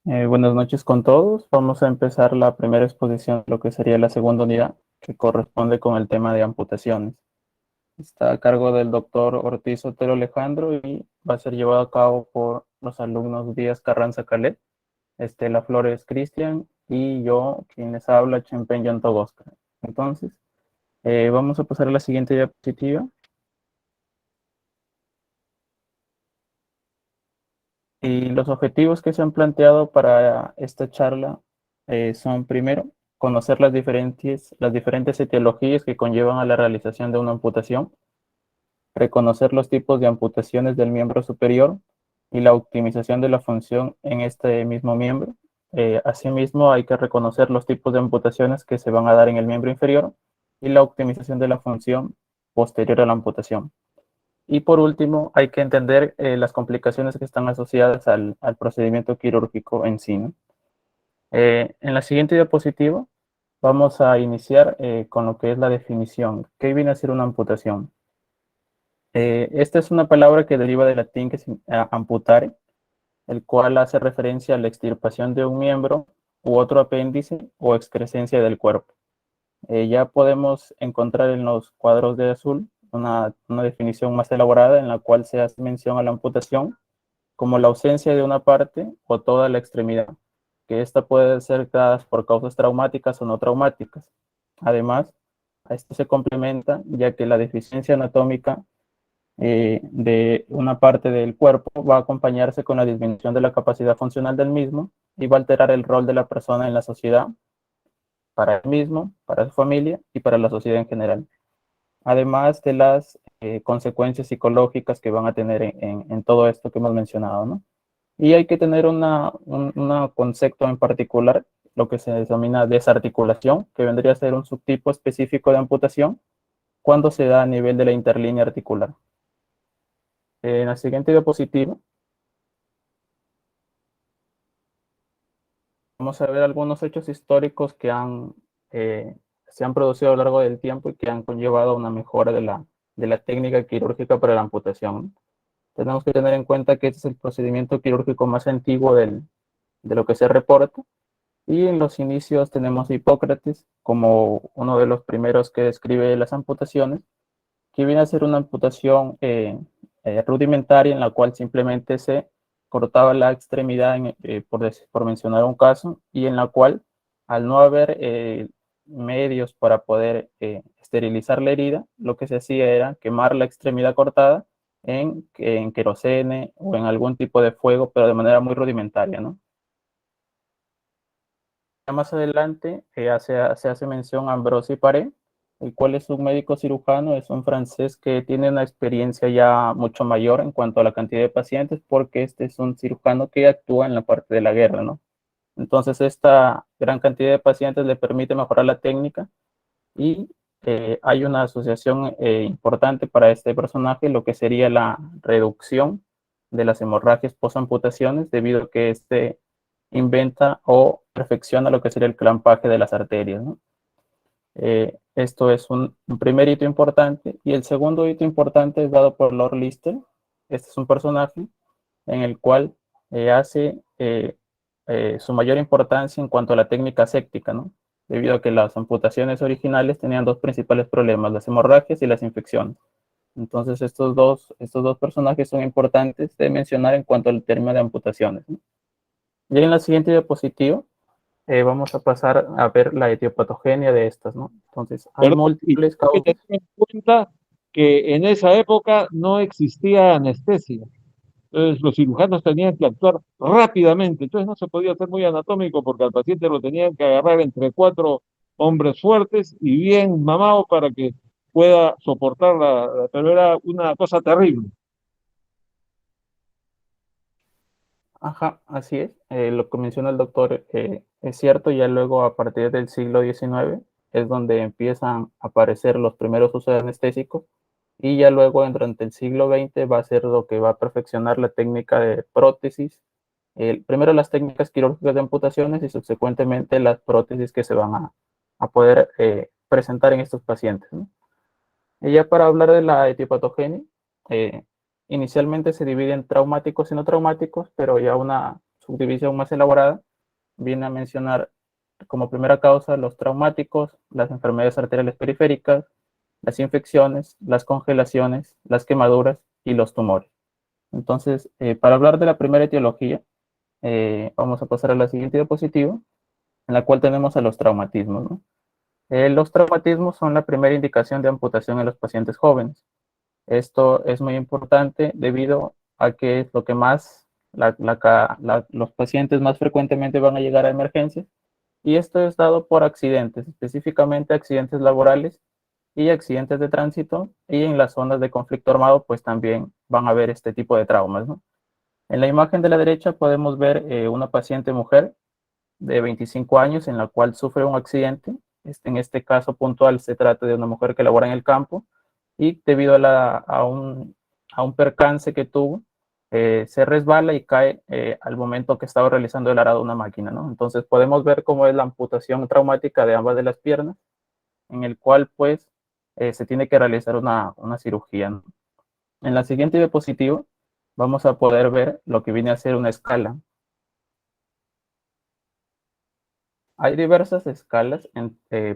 Buenas noches con todos. Vamos a empezar la primera exposición, lo que sería la segunda unidad, que corresponde con el tema de amputaciones. Está a cargo del doctor Ortiz Otero Alejandro y va a ser llevado a cabo por los alumnos Díaz Carranza Calet, Estela Flores Cristian y yo, quien les habla, Chempen Yontogosca. Entonces, vamos a pasar a la siguiente diapositiva. Y los objetivos que se han planteado para esta charla son, primero, conocer las diferentes etiologías que conllevan a la realización de una amputación, reconocer los tipos de amputaciones del miembro superior y la optimización de la función en este mismo miembro. Asimismo, hay que reconocer los tipos de amputaciones que se van a dar en el miembro inferior y la optimización de la función posterior a la amputación. Y por último, hay que entender las complicaciones que están asociadas al procedimiento quirúrgico en sí, ¿no? En la siguiente diapositiva vamos a iniciar con lo que es la definición. ¿Qué viene a ser una amputación? Esta es una palabra que deriva del latín que significa amputare, el cual hace referencia a la extirpación de un miembro u otro apéndice o excrescencia del cuerpo. Ya podemos encontrar en los cuadros de azul una definición más elaborada en la cual se hace mención a la amputación como la ausencia de una parte o toda la extremidad, que esta puede ser dada por causas traumáticas o no traumáticas. Además, a esto se complementa ya que la deficiencia anatómica de una parte del cuerpo va a acompañarse con la disminución de la capacidad funcional del mismo y va a alterar el rol de la persona en la sociedad, para él mismo, para su familia y para la sociedad en general. Además de las consecuencias psicológicas que van a tener en todo esto que hemos mencionado, ¿no? Y hay que tener un concepto en particular, lo que se denomina desarticulación, que vendría a ser un subtipo específico de amputación cuando se da a nivel de la interlínea articular. En la siguiente diapositiva vamos a ver algunos hechos históricos que se han producido a lo largo del tiempo y que han conllevado a una mejora de la técnica quirúrgica para la amputación. Tenemos que tener en cuenta que este es el procedimiento quirúrgico más antiguo de lo que se reporta. Y en los inicios tenemos a Hipócrates como uno de los primeros que describe las amputaciones, que viene a ser una amputación rudimentaria en la cual simplemente se cortaba la extremidad, por mencionar un caso, y en la cual, al no haber medios para poder esterilizar la herida, lo que se hacía era quemar la extremidad cortada en querosene o en algún tipo de fuego, pero de manera muy rudimentaria, ¿no? Más adelante se hace mención a Ambrosi Paré, el cual es un médico cirujano, es un francés que tiene una experiencia ya mucho mayor en cuanto a la cantidad de pacientes, porque este es un cirujano que actúa en la parte de la guerra, ¿no? Entonces, esta gran cantidad de pacientes le permite mejorar la técnica y hay una asociación importante para este personaje, lo que sería la reducción de las hemorragias posamputaciones, debido a que este inventa o perfecciona lo que sería el clampaje de las arterias, ¿no? Esto es un primer hito importante. Y el segundo hito importante es dado por Lord Lister. Este es un personaje en el cual hace su mayor importancia en cuanto a la técnica séptica, ¿no? Debido a que las amputaciones originales tenían dos principales problemas, las hemorragias y las infecciones. Entonces, estos dos personajes son importantes de mencionar en cuanto al término de amputaciones, ¿no? Y en la siguiente diapositiva vamos a pasar a ver la etiopatogenia de estas, ¿no? Entonces, hay Perdón, y múltiples hay que causas. tener en cuenta que en esa época no existía anestesia. Entonces, los cirujanos tenían que actuar rápidamente. Entonces, no se podía ser muy anatómico porque al paciente lo tenían que agarrar entre cuatro hombres fuertes y bien mamados para que pueda soportar pero era una cosa terrible. Ajá, así es. Lo que menciona el doctor es cierto. Ya luego, a partir del siglo XIX, es donde empiezan a aparecer los primeros usos de anestésicos. Y ya luego, durante el siglo XX, va a ser lo que va a perfeccionar la técnica de prótesis. Primero las técnicas quirúrgicas de amputaciones y subsecuentemente las prótesis que se van a poder presentar en estos pacientes, ¿no? Y ya para hablar de la etiopatogenia, eh, inicialmente se divide en traumáticos y no traumáticos, pero ya subdivisión más elaborada, viene a mencionar como primera causa los traumáticos, las enfermedades arteriales periféricas, las infecciones, las congelaciones, las quemaduras y los tumores. Entonces, para hablar de la primera etiología, vamos a pasar a la siguiente diapositiva, en la cual tenemos a los traumatismos, ¿no? Los traumatismos son la primera indicación de amputación en los pacientes jóvenes. Esto es muy importante debido a que es lo que más los pacientes más frecuentemente van a llegar a emergencias, y esto es dado por accidentes, específicamente accidentes laborales y accidentes de tránsito, y en las zonas de conflicto armado pues también van a haber este tipo de traumas, ¿no? En la imagen de la derecha podemos ver una paciente mujer de 25 años en la cual sufre un accidente. En este caso puntual se trata de una mujer que labora en el campo y debido a un percance que tuvo, se resbala y cae al momento que estaba realizando el arado de una máquina, ¿no? Entonces podemos ver cómo es la amputación traumática de ambas de las piernas, en el cual pues se tiene que realizar una cirugía, ¿no? En la siguiente diapositiva vamos a poder ver lo que viene a ser una escala. Hay diversas escalas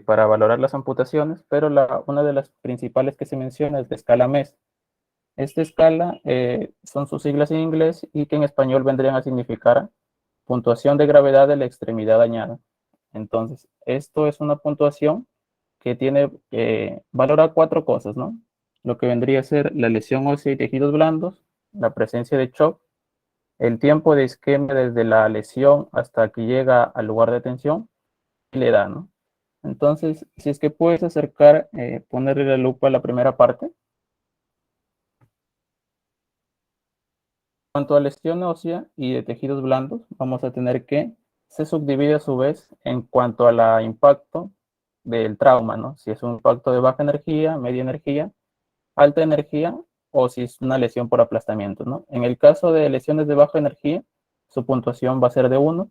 para valorar las amputaciones, pero una de las principales que se menciona es la escala MES. Esta escala son sus siglas en inglés y que en español vendrían a significar puntuación de gravedad de la extremidad dañada. Entonces, esto es una puntuación que tiene, valora cuatro cosas, ¿no? Lo que vendría a ser la lesión ósea y tejidos blandos, la presencia de shock, el tiempo de isquemia desde la lesión hasta que llega al lugar de tensión y la edad, ¿no? Entonces, si es que puedes acercar, ponerle la lupa a la primera parte. En cuanto a lesión ósea y de tejidos blandos, vamos a tener que se subdivide a su vez en cuanto a la impacto del trauma, ¿no? Si es un impacto de baja energía, media energía, alta energía o si es una lesión por aplastamiento, ¿no? En el caso de lesiones de baja energía, su puntuación va a ser de 1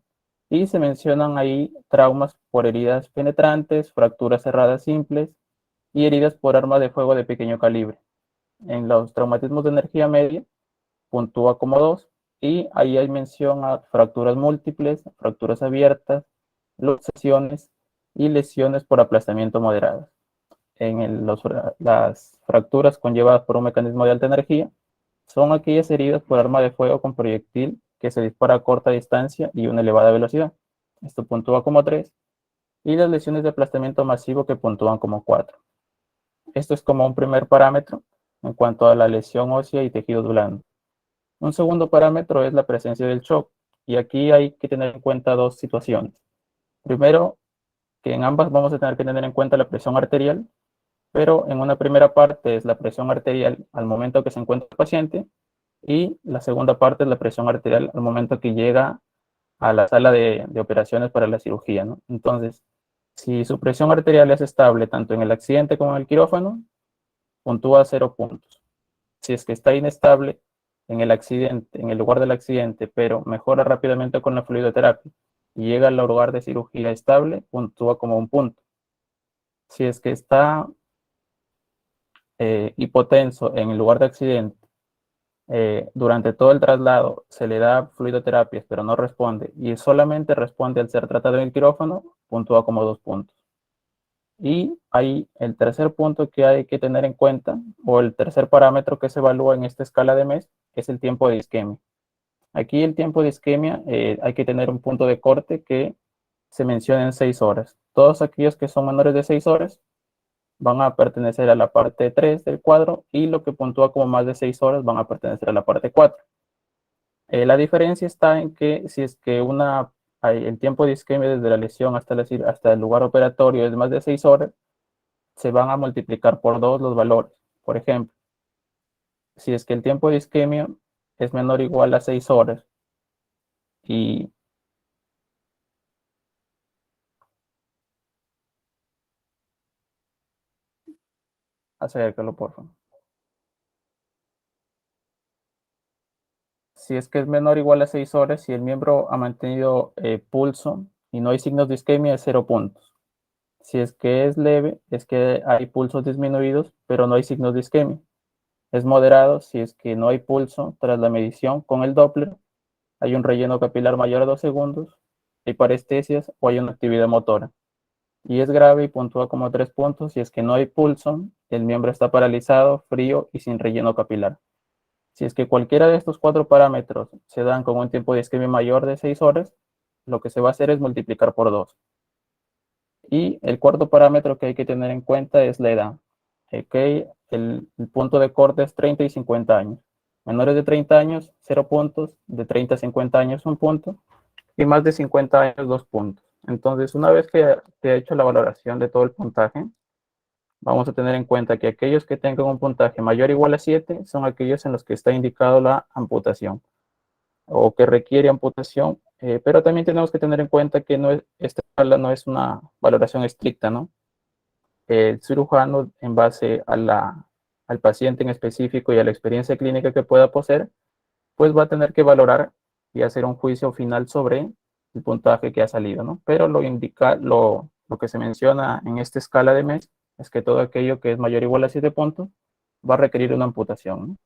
y se mencionan ahí traumas por heridas penetrantes, fracturas cerradas simples y heridas por arma de fuego de pequeño calibre. En los traumatismos de energía media, puntúa como 2 y ahí hay mención a fracturas múltiples, fracturas abiertas, luxaciones y lesiones por aplastamiento moderadas. Las fracturas conllevadas por un mecanismo de alta energía son aquellas heridas por arma de fuego con proyectil que se dispara a corta distancia y una elevada velocidad. Esto puntúa como 3 y las lesiones de aplastamiento masivo que puntúan como 4. Esto es como un primer parámetro en cuanto a la lesión ósea y tejidos blandos. Un segundo parámetro es la presencia del shock, y aquí hay que tener en cuenta dos situaciones. Primero, que en ambas vamos a tener que tener en cuenta la presión arterial, pero en una primera parte es la presión arterial al momento que se encuentra el paciente y la segunda parte es la presión arterial al momento que llega a la sala de operaciones para la cirugía, ¿no? Entonces, si su presión arterial es estable tanto en el accidente como en el quirófano, puntúa 0 puntos. Si es que está inestable en el accidente, en el lugar del accidente, pero mejora rápidamente con la fluidoterapia y llega al lugar de cirugía estable, puntúa como 1 punto. Si es que está hipotenso en el lugar de accidente, durante todo el traslado se le da fluidoterapias, pero no responde, y solamente responde al ser tratado en el quirófano, puntúa como 2 puntos. Y ahí el tercer punto que hay que tener en cuenta, o el tercer parámetro que se evalúa en esta escala de MES, es el tiempo de isquemia. Aquí el tiempo de isquemia, hay que tener un punto de corte que se menciona en 6 horas. Todos aquellos que son menores de 6 horas van a pertenecer a la parte 3 del cuadro, y lo que puntúa como más de 6 horas van a pertenecer a la parte 4. La diferencia está en que si es que el tiempo de isquemia desde la lesión hasta el lugar operatorio es más de 6 horas, se van a multiplicar por 2 los valores. Por ejemplo, si es que el tiempo de isquemia es menor o igual a 6 horas y acércalo, por favor. Si es que es menor o igual a 6 horas, si el miembro ha mantenido pulso y no hay signos de isquemia, es 0 puntos. Si es que es leve, es que hay pulsos disminuidos, pero no hay signos de isquemia. Es moderado si es que no hay pulso tras la medición con el Doppler, hay un relleno capilar mayor a 2 segundos, hay parestesias o hay una actividad motora. Y es grave y puntúa como 3 puntos si es que no hay pulso, el miembro está paralizado, frío y sin relleno capilar. Si es que cualquiera de estos 4 parámetros se dan con un tiempo de isquemia mayor de 6 horas, lo que se va a hacer es multiplicar por 2. Y el cuarto parámetro que hay que tener en cuenta es la edad. Okay. El punto de corte es 30 y 50 años. Menores de 30 años, 0 puntos. De 30 a 50 años, 1 punto. Y más de 50 años, 2 puntos. Entonces, una vez que te he hecho la valoración de todo el puntaje, vamos a tener en cuenta que aquellos que tengan un puntaje mayor o igual a 7 son aquellos en los que está indicado la amputación o que requiere amputación, pero también tenemos que tener en cuenta que esta escala no es una valoración estricta, ¿no? El cirujano, en base al paciente en específico y a la experiencia clínica que pueda poseer, pues va a tener que valorar y hacer un juicio final sobre el puntaje que ha salido, ¿no? Pero lo que se menciona en esta escala de MES es que todo aquello que es mayor o igual a 7 puntos va a requerir una amputación, ¿no?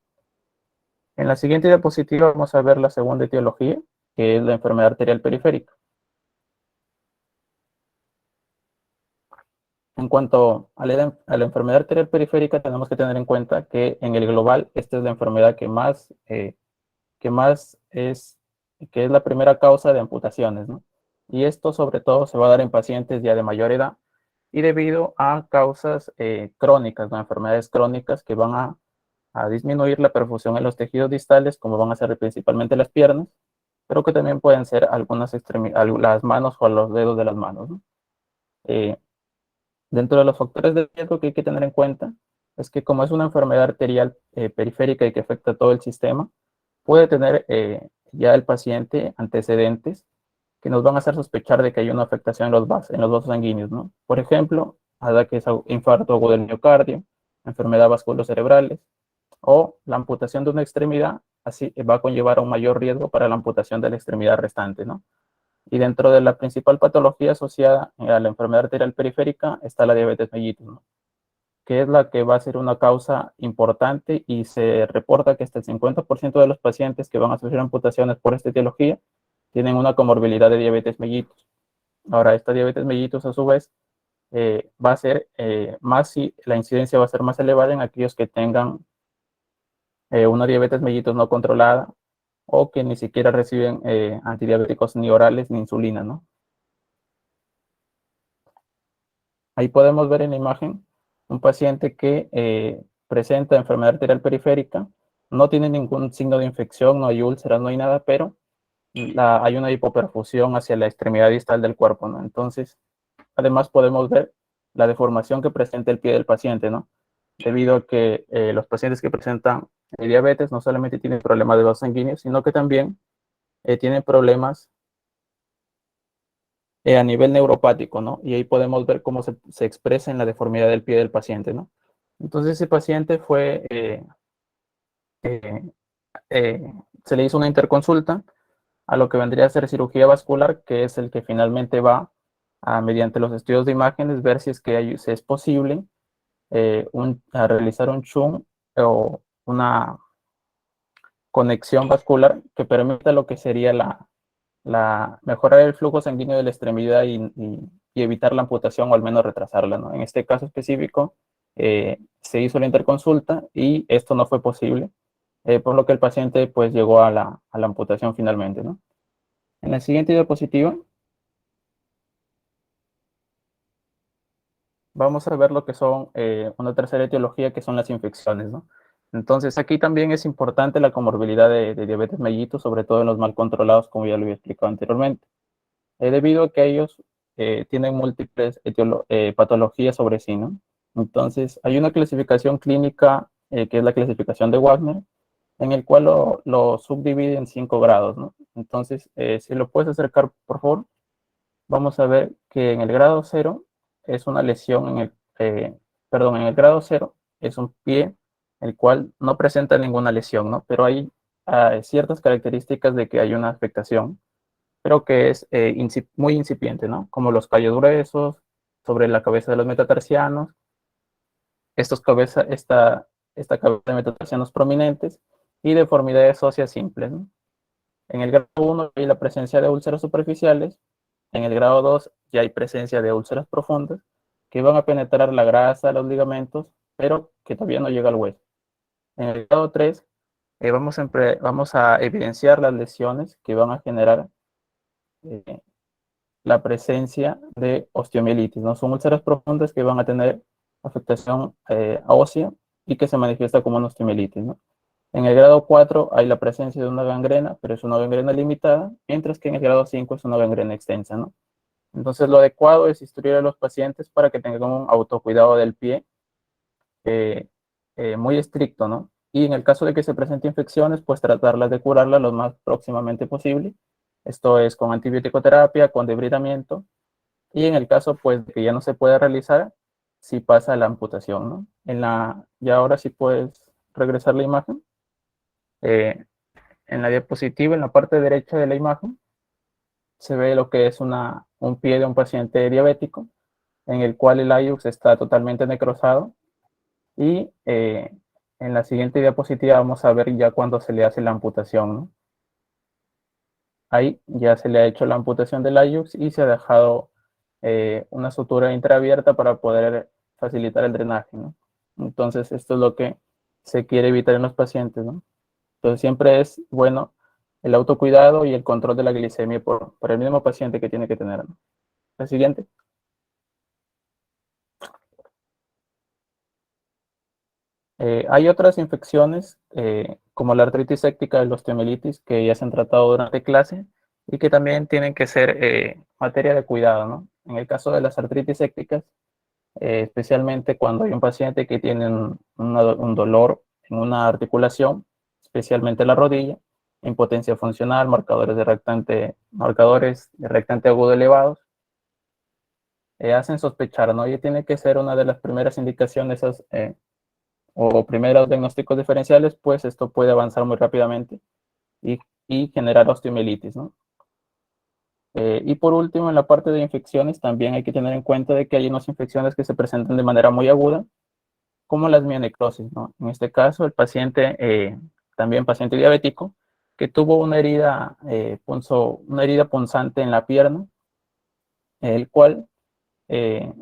En la siguiente diapositiva vamos a ver la segunda etiología, que es la enfermedad arterial periférica. En cuanto a la enfermedad arterial periférica, tenemos que tener en cuenta que en el global, esta es la enfermedad que es la primera causa de amputaciones, ¿no? Y esto sobre todo se va a dar en pacientes ya de mayor edad y debido a causas crónicas, ¿no? Enfermedades crónicas que van a disminuir la perfusión en los tejidos distales, como van a ser principalmente las piernas, pero que también pueden ser las manos o los dedos de las manos, ¿no? Eh, Dentro de los factores de riesgo que hay que tener en cuenta es que como es una enfermedad arterial periférica y que afecta a todo el sistema, puede tener ya el paciente antecedentes que nos van a hacer sospechar de que hay una afectación en los vasos sanguíneos, ¿no? Por ejemplo, ataques infarto agudo del miocardio, enfermedad vasculocerebrales o la amputación de una extremidad, así va a conllevar a un mayor riesgo para la amputación de la extremidad restante, ¿no? Y dentro de la principal patología asociada a la enfermedad arterial periférica está la diabetes mellitus, ¿no? Que es la que va a ser una causa importante y se reporta que hasta el 50% de los pacientes que van a sufrir amputaciones por esta etiología tienen una comorbilidad de diabetes mellitus. Ahora, esta diabetes mellitus a su vez va a ser si la incidencia va a ser más elevada en aquellos que tengan una diabetes mellitus no controlada o que ni siquiera reciben antidiabéticos ni orales ni insulina, ¿no? Ahí podemos ver en la imagen un paciente que presenta enfermedad arterial periférica, no tiene ningún signo de infección, no hay úlceras, no hay nada, pero hay una hipoperfusión hacia la extremidad distal del cuerpo, ¿no? Entonces, además podemos ver la deformación que presenta el pie del paciente, ¿no? Debido a que los pacientes que presentan diabetes no solamente tienen problemas de vasos sanguíneos, sino que también tienen problemas a nivel neuropático, ¿no? Y ahí podemos ver cómo se expresa en la deformidad del pie del paciente, ¿no? Entonces ese paciente eh, eh, se le hizo una interconsulta a lo que vendría a ser cirugía vascular, que es el que finalmente va mediante los estudios de imágenes, ver si es posible a realizar un shunt o una conexión vascular que permita lo que sería mejorar el flujo sanguíneo de la extremidad y evitar la amputación o al menos retrasarla, ¿no? En este caso específico, se hizo la interconsulta y esto no fue posible, por lo que el paciente pues llegó a la amputación finalmente, ¿no? En la siguiente diapositiva vamos a ver lo que son una tercera etiología que son las infecciones, ¿no? Entonces aquí también es importante la comorbilidad de diabetes mellitus, sobre todo en los mal controlados, como ya lo había explicado anteriormente. Debido a que ellos tienen múltiples patologías sobre sí, ¿no? Entonces, hay una clasificación clínica que es la clasificación de Wagner, en el cual lo subdivide en 5 grados, ¿no? Entonces, si lo puedes acercar, por favor, vamos a ver que en el grado 0 es una lesión en el grado 0 es un pie el cual no presenta ninguna lesión, ¿no? Pero hay ciertas características de que hay una afectación pero que es muy incipiente, ¿no? Como los callos gruesos sobre la cabeza de los metatarsianos, esta cabeza de metatarsianos prominentes y deformidades óseas simples, ¿no? En el grado 1 hay la presencia de úlceras superficiales, en el grado 2 ya hay presencia de úlceras profundas que van a penetrar la grasa, los ligamentos, pero que todavía no llega al hueso. En el grado 3 vamos a evidenciar las lesiones que van a generar eh, la presencia de osteomielitis, ¿no? Son úlceras profundas que van a tener afectación ósea y que se manifiesta como una osteomielitis, ¿no? En el grado 4 hay la presencia de una gangrena, pero es una gangrena limitada, mientras que en el grado 5 es una gangrena extensa, ¿no? Entonces lo adecuado es instruir a los pacientes para que tengan un autocuidado del pie eh, muy estricto, ¿no? Y en el caso de que se presenten infecciones, pues tratarlas de curarlas lo más próximamente posible. Esto es con antibiótico terapia, con debridamiento, y en el caso, pues, de que ya no se pueda realizar, si pasa la amputación, ¿no? Y ahora sí puedes regresar la imagen. Eh, en la diapositiva, en la parte derecha de la imagen, se ve lo que es un pie de un paciente diabético, en el cual el IUX está totalmente necrosado. Y en la siguiente diapositiva vamos a ver ya cuando se le hace la amputación, ¿no? Ahí ya se le ha hecho la amputación del IUX y se ha dejado una sutura intraabierta para poder facilitar el drenaje, ¿no? Entonces, esto es lo que se quiere evitar en los pacientes, ¿no? Entonces, siempre es bueno el autocuidado y el control de la glicemia por el mismo paciente que tiene que tener, ¿no? La siguiente. Hay otras infecciones, como la artritis séptica y la osteomielitis, que ya se han tratado durante clase y que también tienen que ser materia de cuidado, ¿no? En el caso de las artritis sépticas, especialmente cuando hay un paciente que tiene un dolor en una articulación, especialmente la rodilla, impotencia funcional, marcadores de reactante agudo elevados, hacen sospechar, ¿no? Y tiene que ser una de las primeras indicaciones o primeros diagnósticos diferenciales, pues esto puede avanzar muy rápidamente y, y generar osteomielitis, ¿no? Y por último, en la parte de infecciones, también hay que tener en cuenta de que hay unas infecciones que se presentan de manera muy aguda, como las miomicrosis, ¿no? En este caso, el paciente, también paciente diabético, que tuvo una herida punzante en la pierna, el cual eh,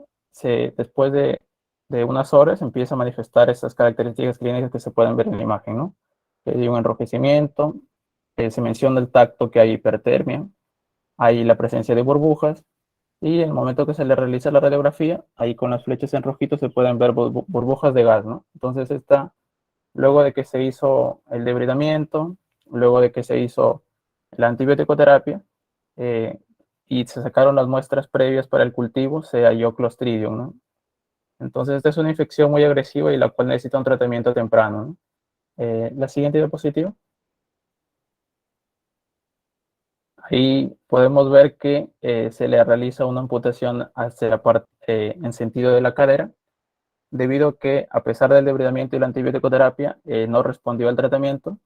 después de unas horas empieza a manifestar estas características clínicas que se pueden ver en la imagen, ¿no? Hay un enrojecimiento, se menciona el tacto que hay hipertermia, hay la presencia de burbujas, y en el momento que se le realiza la radiografía, ahí con las flechas en rojito se pueden ver burbujas de gas, ¿no? Entonces luego de que se hizo el debridamiento, luego de que se hizo la antibiótico terapia, eh, y se sacaron las muestras previas para el cultivo, se halló Clostridium, ¿no? Entonces, esta es una infección muy agresiva y la cual necesita un tratamiento temprano, ¿no? La siguiente diapositiva. Ahí podemos ver que se le realiza una amputación hacia la parte en sentido de la cadera, debido a que a pesar del debridamiento y la antibiótico terapia, no respondió al tratamiento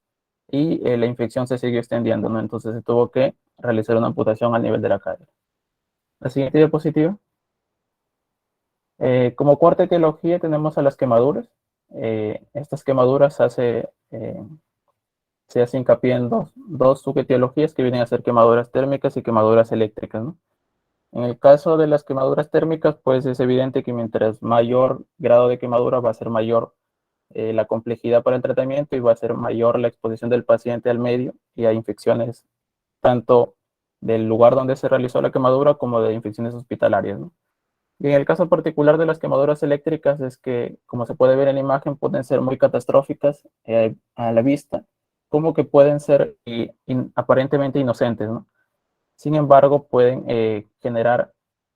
y la infección se siguió extendiendo, ¿no? Entonces se tuvo que realizar una amputación al nivel de la cadera. La siguiente diapositiva. Como cuarta etiología tenemos a las quemaduras. Estas quemaduras se hace hincapié en dos subetiologías que vienen a ser quemaduras térmicas y quemaduras eléctricas, ¿no? En el caso de las quemaduras térmicas, pues es evidente que mientras mayor grado de quemadura va a ser mayor la complejidad para el tratamiento y va a ser mayor la exposición del paciente al medio y a infecciones tanto del lugar donde se realizó la quemadura como de infecciones hospitalarias, ¿no? Y en el caso particular de las quemaduras eléctricas es que, como se puede ver en la imagen, pueden ser muy catastróficas a la vista, como que pueden ser aparentemente inocentes, ¿no? Sin embargo, pueden generar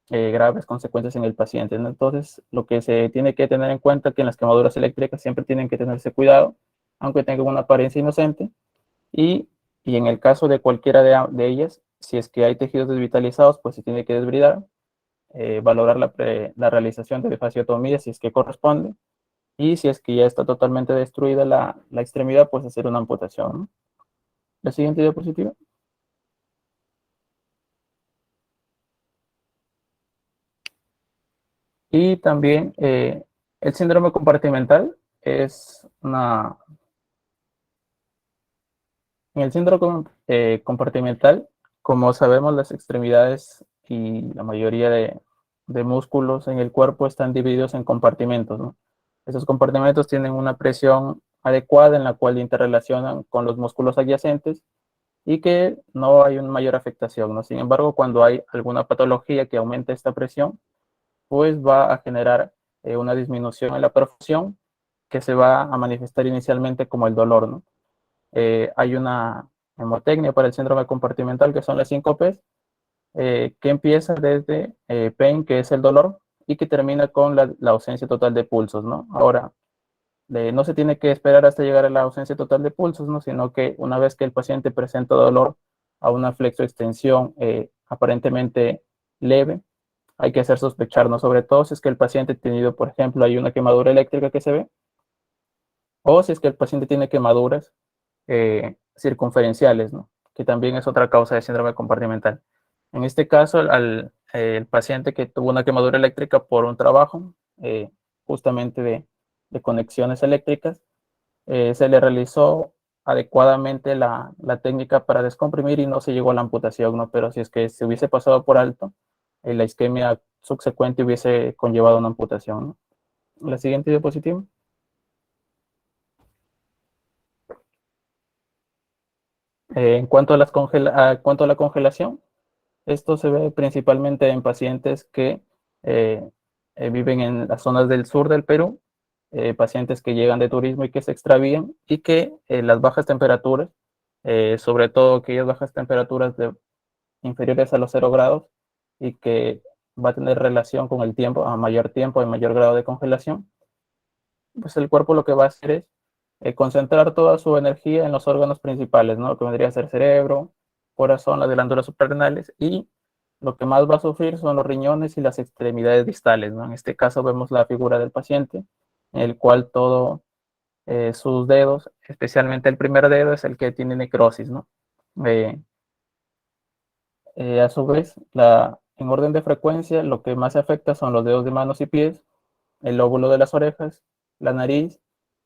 graves consecuencias en el paciente, ¿no? Entonces, lo que se tiene que tener en cuenta es que en las quemaduras eléctricas siempre tienen que tenerse cuidado, aunque tengan una apariencia inocente, y, y en el caso de cualquiera de ellas, si es que hay tejidos desvitalizados, pues se tiene que desbridar, valorar la realización de fasciotomía si es que corresponde, y si es que ya está totalmente destruida la extremidad, pues hacer una amputación, ¿no? La siguiente diapositiva. Y también el síndrome compartimental es En el síndrome compartimental, como sabemos, las extremidades y la mayoría de músculos en el cuerpo están divididos en compartimentos, ¿no? Esos compartimentos tienen una presión adecuada en la cual interrelacionan con los músculos adyacentes y que no hay una mayor afectación, ¿no? Sin embargo, cuando hay alguna patología que aumente esta presión, pues va a generar una disminución en la perfusión que se va a manifestar inicialmente como el dolor, ¿no? Hay una hemotecnia para el síndrome compartimental que son las 5 P's, que empieza desde pain, que es el dolor, y que termina con la ausencia total de pulsos, ¿no? Ahora, no se tiene que esperar hasta llegar a la ausencia total de pulsos, ¿no? Sino que una vez que el paciente presenta dolor a una flexoextensión aparentemente leve, hay que hacer sospechar, ¿no? Sobre todo si es que el paciente ha tenido, por ejemplo, hay una quemadura eléctrica que se ve, o si es que el paciente tiene quemaduras circunferenciales, ¿no? Que también es otra causa de síndrome compartimental. En este caso, el paciente que tuvo una quemadura eléctrica por un trabajo, justamente de conexiones eléctricas, se le realizó adecuadamente la técnica para descomprimir y no se llegó a la amputación, ¿no? Pero si es que se hubiese pasado por alto, la isquemia subsecuente hubiese conllevado una amputación, ¿no? La siguiente diapositiva. En cuanto a, cuanto a la congelación, esto se ve principalmente en pacientes que eh, viven en las zonas del sur del Perú, pacientes que llegan de turismo y que se extravían y que las bajas temperaturas, sobre todo aquellas bajas temperaturas inferiores a los 0 grados y que va a tener relación con el tiempo, a mayor tiempo, a mayor grado de congelación, pues el cuerpo lo que va a hacer es concentrar toda su energía en los órganos principales, ¿no? Lo que vendría a ser cerebro, corazón, las glándulas suprarrenales, y lo que más va a sufrir son los riñones y las extremidades distales, ¿no? En este caso vemos la figura del paciente, en el cual todos sus dedos, especialmente el primer dedo, es el que tiene necrosis, ¿no? Eh, a su vez, en orden de frecuencia, lo que más se afecta son los dedos de manos y pies, el lóbulo de las orejas, la nariz,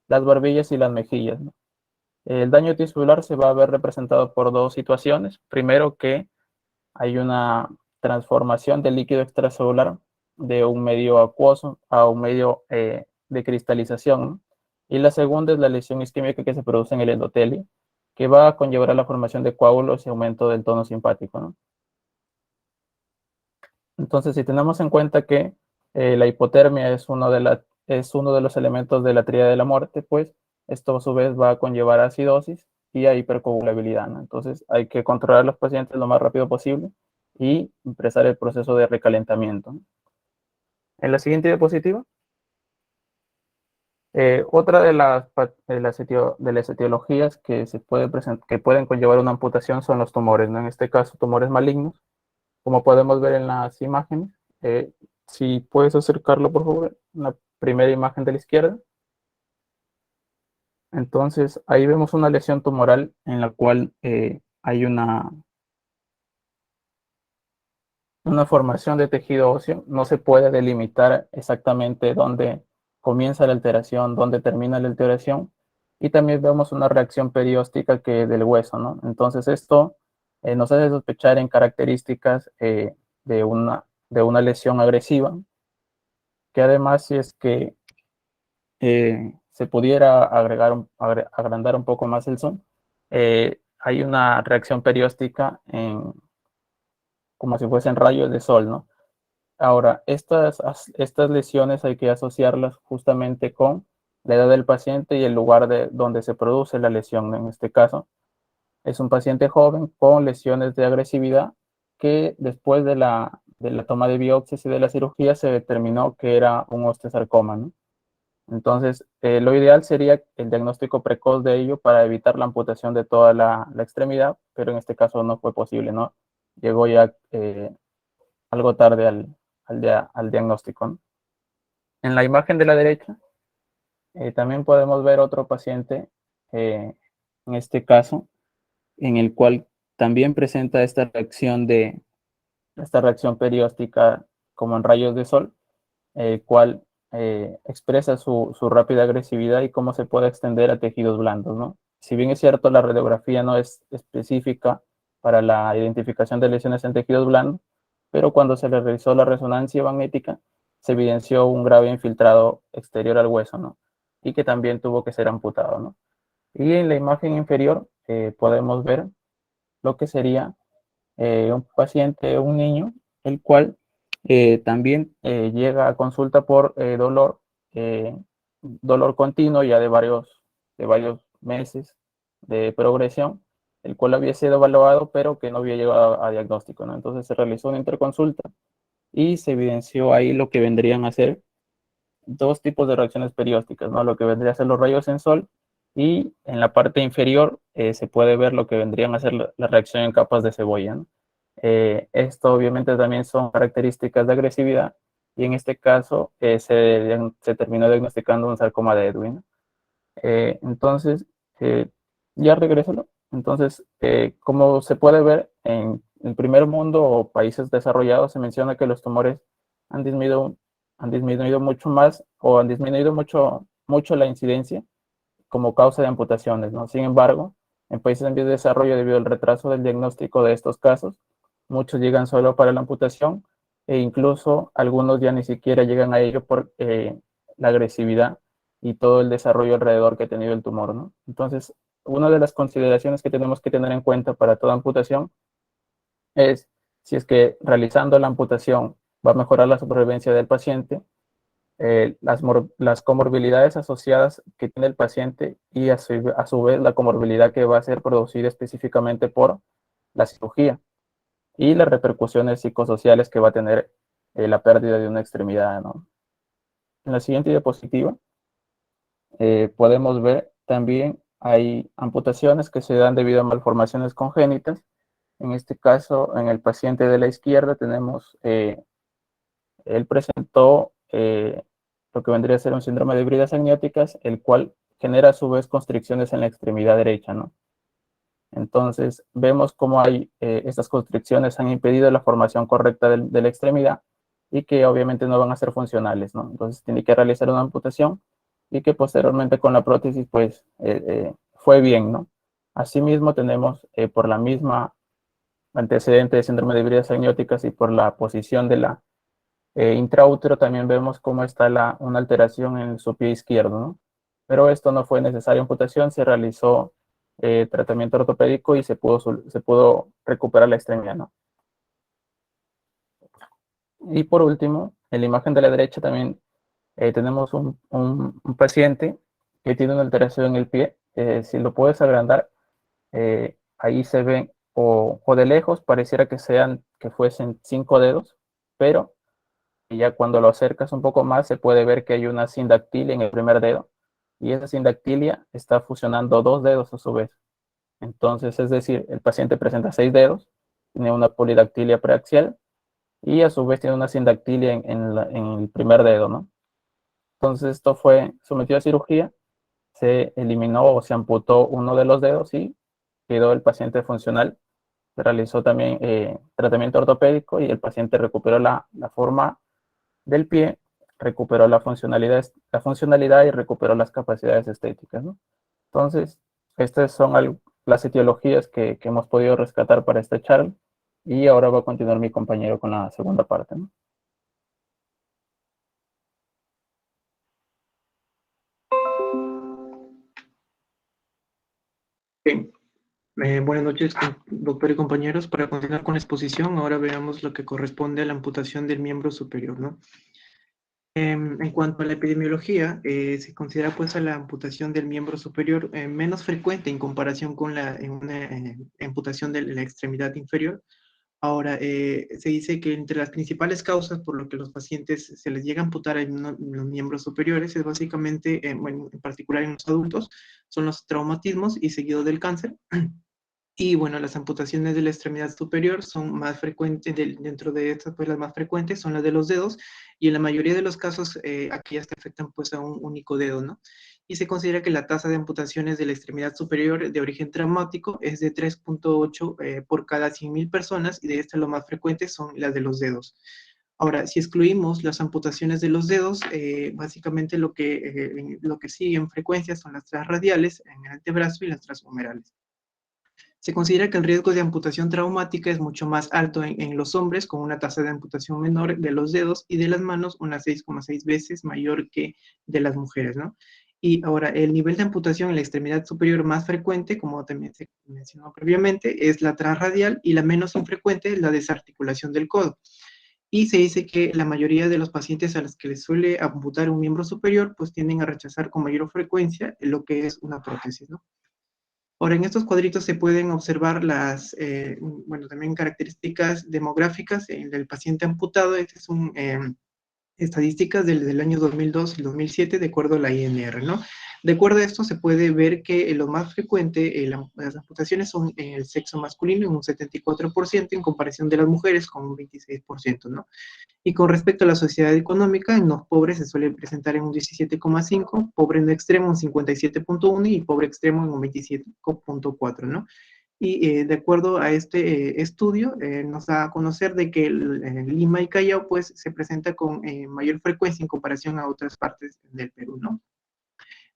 las barbillas y las mejillas, ¿no? El daño tisular se va a ver representado por dos situaciones. Primero, que hay una transformación del líquido extracelular de un medio acuoso a un medio de cristalización, ¿no? Y la segunda es la lesión isquémica que se produce en el endotelio, que va a conllevar a la formación de coágulos y aumento del tono simpático, ¿no? Entonces, si tenemos en cuenta que la hipotermia es uno de los elementos de la tríada de la muerte, pues esto a su vez va a conllevar a acidosis y a hipercoagulabilidad, ¿no? Entonces, hay que controlar a los pacientes lo más rápido posible y empezar el proceso de recalentamiento. En la siguiente diapositiva, otra de las etiologías que, que pueden conllevar una amputación son los tumores, ¿no? En este caso, tumores malignos, como podemos ver en las imágenes. Si puedes acercarlo, por favor, la primera imagen de la izquierda. Entonces, ahí vemos una lesión tumoral en la cual hay una formación de tejido óseo. No se puede delimitar exactamente dónde comienza la alteración, dónde termina la alteración. Y también vemos una reacción perióstica que del hueso, ¿no? Entonces, esto nos hace sospechar en características de una lesión agresiva, que además, si es que se pudiera agrandar un poco más el zoom, hay una reacción perióstica como si fuesen rayos de sol, ¿no? Ahora, estas lesiones hay que asociarlas justamente con la edad del paciente y el lugar donde se produce la lesión, ¿no? En este caso, es un paciente joven con lesiones de agresividad que después de la toma de biopsias y de la cirugía se determinó que era un osteosarcoma, ¿no? Entonces, lo ideal sería el diagnóstico precoz de ello para evitar la amputación de toda la extremidad, pero en este caso no fue posible, ¿no? Llegó ya algo tarde al diagnóstico, ¿no? En la imagen de la derecha, también podemos ver otro paciente, en este caso, en el cual también presenta esta reacción perióstica como en rayos de sol, el cual expresa su rápida agresividad y cómo se puede extender a tejidos blandos, ¿no? si bien es cierto, la radiografía no es específica para la identificación de lesiones en tejidos blandos, pero cuando se le realizó la resonancia magnética, se evidenció un grave infiltrado exterior al hueso, ¿no? Y que también tuvo que ser amputado, ¿no? Y en la imagen inferior podemos ver lo que sería un paciente, un niño, el cual también llega a consulta por dolor continuo ya de varios meses de progresión, el cual había sido evaluado, pero que no había llegado a diagnóstico, ¿no? Entonces se realizó una interconsulta y se evidenció ahí lo que vendrían a ser dos tipos de reacciones periósticas, ¿no? Lo que vendría a ser los rayos en sol y en la parte inferior se puede ver lo que vendrían a ser la reacción en capas de cebolla, ¿no? Esto obviamente también son características de agresividad y en este caso se terminó diagnosticando un sarcoma de Edwin. Entonces, eh, ya regreso. Entonces, como se puede ver en el primer mundo o países desarrollados, se menciona que los tumores han disminuido, han disminuido mucho más o han disminuido mucho la incidencia como causa de amputaciones, ¿no? Sin embargo, en países en vías de desarrollo, debido al retraso del diagnóstico de estos casos, muchos llegan solo para la amputación e incluso algunos ya ni siquiera llegan a ello por la agresividad y todo el desarrollo alrededor que ha tenido el tumor, ¿no? Entonces, una de las consideraciones que tenemos que tener en cuenta para toda amputación es si es que realizando la amputación va a mejorar la supervivencia del paciente, las comorbilidades asociadas que tiene el paciente y a su vez la comorbilidad que va a ser producida específicamente por la cirugía y las repercusiones psicosociales que va a tener la pérdida de una extremidad, ¿no? En la siguiente diapositiva podemos ver también hay amputaciones que se dan debido a malformaciones congénitas. En este caso, en el paciente de la izquierda tenemos, él presentó lo que vendría a ser un síndrome de bridas amnióticas, el cual genera a su vez constricciones en la extremidad derecha, ¿no? Entonces, vemos cómo hay estas constricciones han impedido la formación correcta de la extremidad y que obviamente no van a ser funcionales, ¿no? Entonces, tiene que realizar una amputación y que posteriormente con la prótesis, pues, fue bien, ¿no? Asimismo, tenemos por la misma antecedente de síndrome de bridas amnióticas y por la posición de la intraútero, también vemos cómo está una alteración en su pie izquierdo, ¿no? Pero esto no fue necesaria amputación, se realizó tratamiento ortopédico y se pudo recuperar la extremidad, ¿no? Y por último, en la imagen de la derecha también tenemos un paciente que tiene una alteración en el pie. Si lo puedes agrandar, ahí se ve, o de lejos pareciera que fuesen 5 dedos, pero ya cuando lo acercas un poco más se puede ver que hay una sindactilia en el primer dedo y esa sindactilia está fusionando 2 dedos a su vez. Entonces, es decir, el paciente presenta 6 dedos, tiene una polidactilia preaxial y a su vez tiene una sindactilia en el primer dedo, ¿no? Entonces, esto fue sometido a cirugía, se eliminó o se amputó uno de los dedos y quedó el paciente funcional. Se realizó también tratamiento ortopédico y el paciente recuperó la forma del pie, recuperó la funcionalidad y recuperó las capacidades estéticas, ¿no? Entonces, estas son las etiologías que hemos podido rescatar para esta charla y ahora va a continuar mi compañero con la segunda parte, ¿no? Bien. Buenas noches, doctor y compañeros. Para continuar con la exposición, ahora veamos lo que corresponde a la amputación del miembro superior, ¿no? En cuanto a la epidemiología, se considera pues a la amputación del miembro superior menos frecuente en comparación con una amputación de la extremidad inferior. Ahora, se dice que entre las principales causas por lo que los pacientes se les llega a amputar en los miembros superiores es básicamente, bueno, en particular en los adultos, son los traumatismos y seguido del cáncer. Y bueno, las amputaciones de la extremidad superior son más frecuentes, dentro de estas, pues las más frecuentes son las de los dedos, y en la mayoría de los casos, aquellas que afectan pues a un único dedo, ¿no? Y se considera que la tasa de amputaciones de la extremidad superior de origen traumático es de 3,8 por cada 100.000 personas, y de estas lo más frecuentes son las de los dedos. Ahora, si excluimos las amputaciones de los dedos, básicamente lo que sigue en frecuencia son las transradiales en el antebrazo y las transhumerales. Se considera que el riesgo de amputación traumática es mucho más alto en los hombres, con una tasa de amputación menor de los dedos y de las manos, unas 6,6 veces mayor que de las mujeres, ¿no? Y ahora, el nivel de amputación en la extremidad superior más frecuente, como también se mencionó previamente, es la transradial, y la menos infrecuente es la desarticulación del codo. Y se dice que la mayoría de los pacientes a los que les suele amputar un miembro superior, pues tienden a rechazar con mayor frecuencia lo que es una prótesis, ¿no? Ahora, en estos cuadritos se pueden observar bueno, también características demográficas del paciente amputado. Este es estadísticas del año 2002 y 2007, de acuerdo a la INR, ¿no? De acuerdo a esto, se puede ver que lo más frecuente, las amputaciones son en el sexo masculino, en un 74%, en comparación de las mujeres, con un 26%, ¿no? Y con respecto a la sociedad económica, en los pobres se suele presentar en un 17,5, pobre en extremo un 57,1 y pobre extremo en un 27,4, ¿no? Y de acuerdo a este estudio, nos da a conocer de que Lima y Callao pues se presenta con mayor frecuencia en comparación a otras partes del Perú, ¿no?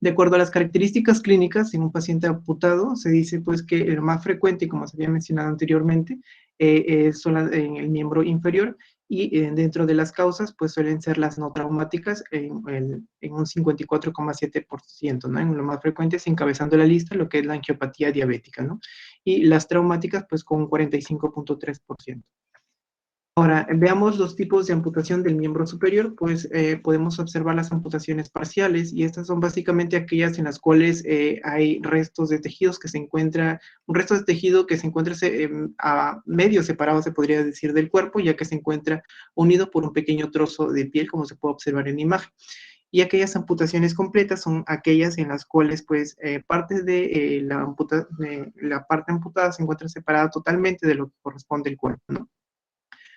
De acuerdo a las características clínicas en un paciente amputado, se dice pues que el más frecuente, como se había mencionado anteriormente, son en el miembro inferior, y dentro de las causas pues suelen ser las no traumáticas en un 54,7%, ¿no? En lo más frecuente es encabezando la lista lo que es la angiopatía diabética, ¿no? Y las traumáticas pues con un 45,3%. Ahora, veamos los tipos de amputación del miembro superior. Pues podemos observar las amputaciones parciales, y estas son básicamente aquellas en las cuales hay restos de tejidos que se encuentra, un resto de tejido que se encuentra a medio separado, se podría decir, del cuerpo, ya que se encuentra unido por un pequeño trozo de piel, como se puede observar en la imagen. Y aquellas amputaciones completas son aquellas en las cuales pues parte de la parte amputada se encuentra separada totalmente de lo que corresponde al cuerpo, ¿no?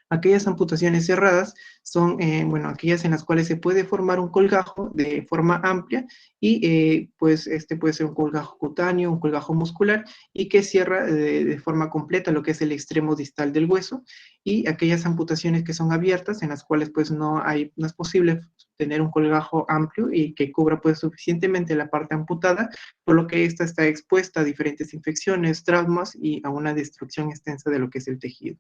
Aquellas amputaciones cerradas son, bueno, aquellas en las cuales se puede formar un colgajo de forma amplia, y pues este puede ser un colgajo cutáneo, un colgajo muscular, y que cierra de forma completa lo que es el extremo distal del hueso. Y aquellas amputaciones que son abiertas, en las cuales pues no es posible tener un colgajo amplio y que cubra pues suficientemente la parte amputada, por lo que ésta está expuesta a diferentes infecciones, traumas y a una destrucción extensa de lo que es el tejido.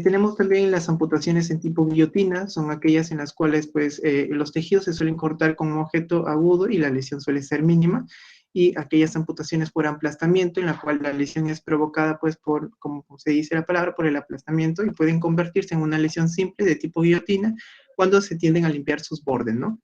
Tenemos también las amputaciones en tipo guillotina, son aquellas en las cuales pues, los tejidos se suelen cortar con un objeto agudo y la lesión suele ser mínima, y aquellas amputaciones por aplastamiento, en la cual la lesión es provocada pues, por, como se dice la palabra, por el aplastamiento, y pueden convertirse en una lesión simple de tipo guillotina cuando se tienden a limpiar sus bordes, ¿no?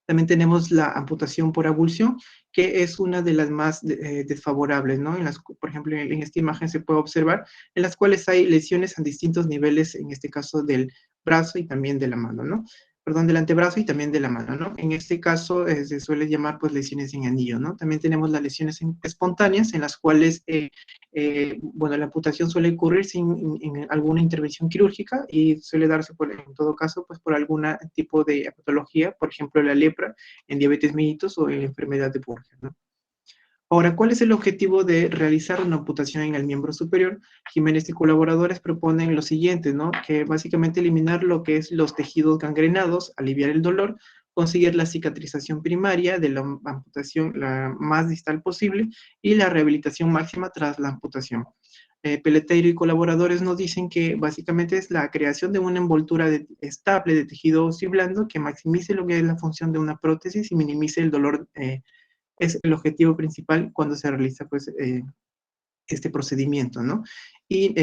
También tenemos la amputación por abulsión, que es una de las más desfavorables, ¿no? Por ejemplo, en esta imagen se puede observar en las cuales hay lesiones a distintos niveles, en este caso del brazo y también de la mano, ¿no? Perdón, del antebrazo y también de la mano, ¿no? En este caso se suele llamar pues lesiones en anillo, ¿no? También tenemos las lesiones espontáneas, en las cuales, bueno, la amputación suele ocurrir sin alguna intervención quirúrgica, y suele darse en todo caso pues por algún tipo de patología, por ejemplo la lepra, en diabetes mellitus o en la enfermedad de Buerger, ¿no? Ahora, ¿cuál es el objetivo de realizar una amputación en el miembro superior? Jiménez y colaboradores proponen lo siguiente, ¿no? Que básicamente eliminar lo que es los tejidos gangrenados, aliviar el dolor, conseguir la cicatrización primaria de la amputación la más distal posible, y la rehabilitación máxima tras la amputación. Peleteiro y colaboradores nos dicen que básicamente es la creación de una envoltura estable de tejido óseo y blando que maximice lo que es la función de una prótesis y minimice el dolor, es el objetivo principal cuando se realiza pues, este procedimiento, ¿no? Y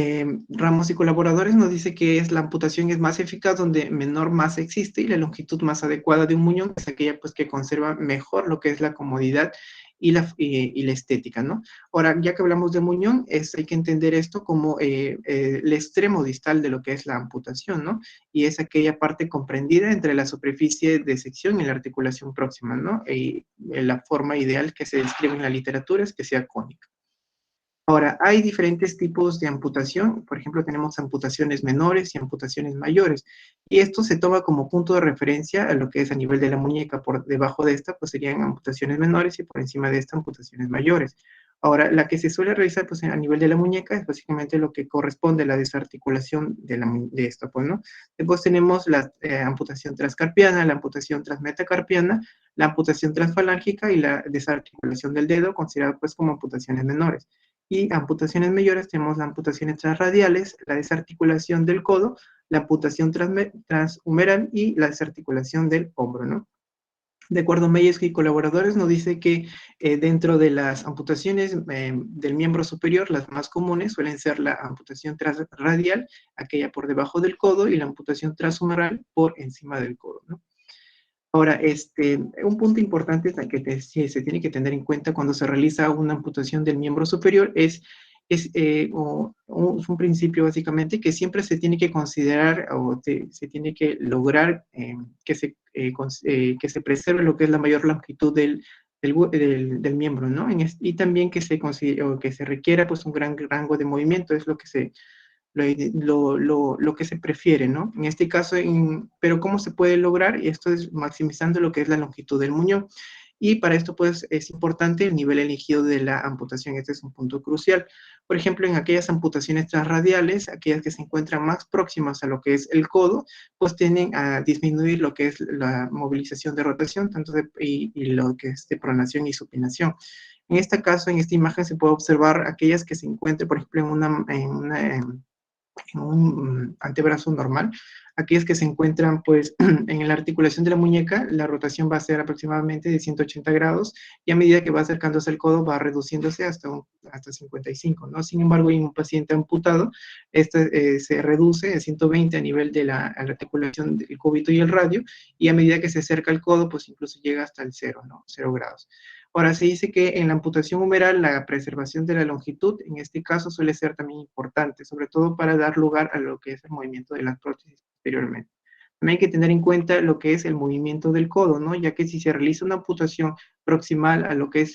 Ramos y colaboradores nos dice que la amputación es más eficaz donde menor masa existe, y la longitud más adecuada de un muñón es aquella pues, que conserva mejor lo que es la comodidad y la estética, ¿no? Ahora, ya que hablamos de muñón, hay que entender esto como el extremo distal de lo que es la amputación, ¿no? Y es aquella parte comprendida entre la superficie de sección y la articulación próxima, ¿no? Y la forma ideal que se describe en la literatura es que sea cónica. Ahora, hay diferentes tipos de amputación. Por ejemplo, tenemos amputaciones menores y amputaciones mayores, y esto se toma como punto de referencia a lo que es a nivel de la muñeca. Por debajo de esta, pues serían amputaciones menores, y por encima de esta, amputaciones mayores. Ahora, la que se suele realizar pues, a nivel de la muñeca es básicamente lo que corresponde a la desarticulación de esto, pues, ¿no? Después tenemos la amputación transcarpiana, la amputación transmetacarpiana, la amputación transfalángica y la desarticulación del dedo, considerada pues como amputaciones menores. Y amputaciones mayores tenemos las amputaciones transradiales, la desarticulación del codo, la amputación transhumeral y la desarticulación del hombro, ¿no? De acuerdo a Meyers y colaboradores, nos dice que dentro de las amputaciones del miembro superior, las más comunes suelen ser la amputación transradial, aquella por debajo del codo, y la amputación transhumeral por encima del codo, ¿no? Ahora, un punto importante que se tiene que tener en cuenta cuando se realiza una amputación del miembro superior es un principio básicamente que siempre se tiene que considerar o se tiene que lograr que se preserve lo que es la mayor longitud del miembro, ¿no? Y también que se considere, o que se requiera pues un gran rango de movimiento, es lo que lo que se prefiere, ¿no? En este caso, pero ¿cómo se puede lograr? Y esto es maximizando lo que es la longitud del muñón. Y para esto, pues, es importante el nivel elegido de la amputación. Este es un punto crucial. Por ejemplo, en aquellas amputaciones transradiales, aquellas que se encuentran más próximas a lo que es el codo, pues tienden a disminuir lo que es la movilización de rotación, y lo que es de pronación y supinación. En este caso, en esta imagen se puede observar aquellas que se encuentran, por ejemplo, en un antebrazo normal. Aquellos que se encuentran pues en la articulación de la muñeca, la rotación va a ser aproximadamente de 180 grados y a medida que va acercándose al codo va reduciéndose hasta 55, ¿no? Sin embargo, en un paciente amputado, se reduce a 120 a nivel de la articulación del cúbito y el radio, y a medida que se acerca al codo, pues incluso llega hasta el 0, ¿no? 0 grados. Ahora, se dice que en la amputación humeral la preservación de la longitud, en este caso, suele ser también importante, sobre todo para dar lugar a lo que es el movimiento de las prótesis posteriormente. También hay que tener en cuenta lo que es el movimiento del codo, ¿no? Ya que si se realiza una amputación proximal a lo que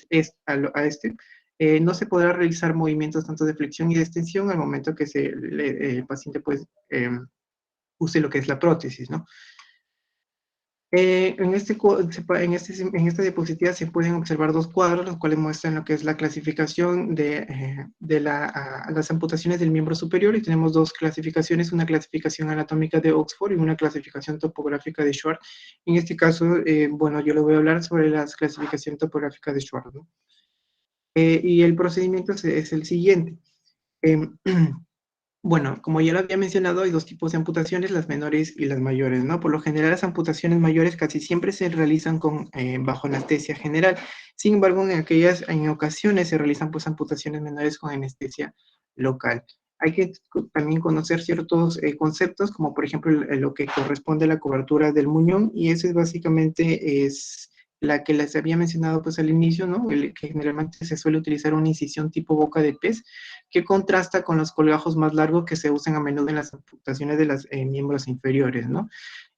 no se podrá realizar movimientos tanto de flexión y de extensión al momento que el paciente pues use lo que es la prótesis, ¿no? En esta diapositiva se pueden observar dos cuadros, los cuales muestran lo que es la clasificación de las amputaciones del miembro superior, y tenemos dos clasificaciones, una clasificación anatómica de Oxford y una clasificación topográfica de Schwartz. En este caso, bueno, yo le voy a hablar sobre la clasificación topográfica de Schwartz, ¿no? Y el procedimiento es el siguiente. Em, Bueno, como ya lo había mencionado, hay dos tipos de amputaciones, las menores y las mayores, ¿no? Por lo general, las amputaciones mayores casi siempre se realizan bajo anestesia general. Sin embargo, en ocasiones se realizan pues amputaciones menores con anestesia local. Hay que también conocer ciertos conceptos, como por ejemplo lo que corresponde a la cobertura del muñón, y eso básicamente es la que les había mencionado pues al inicio, ¿no? Que generalmente se suele utilizar una incisión tipo boca de pez, que contrasta con los colgajos más largos que se usan a menudo en las amputaciones de los miembros inferiores, ¿no?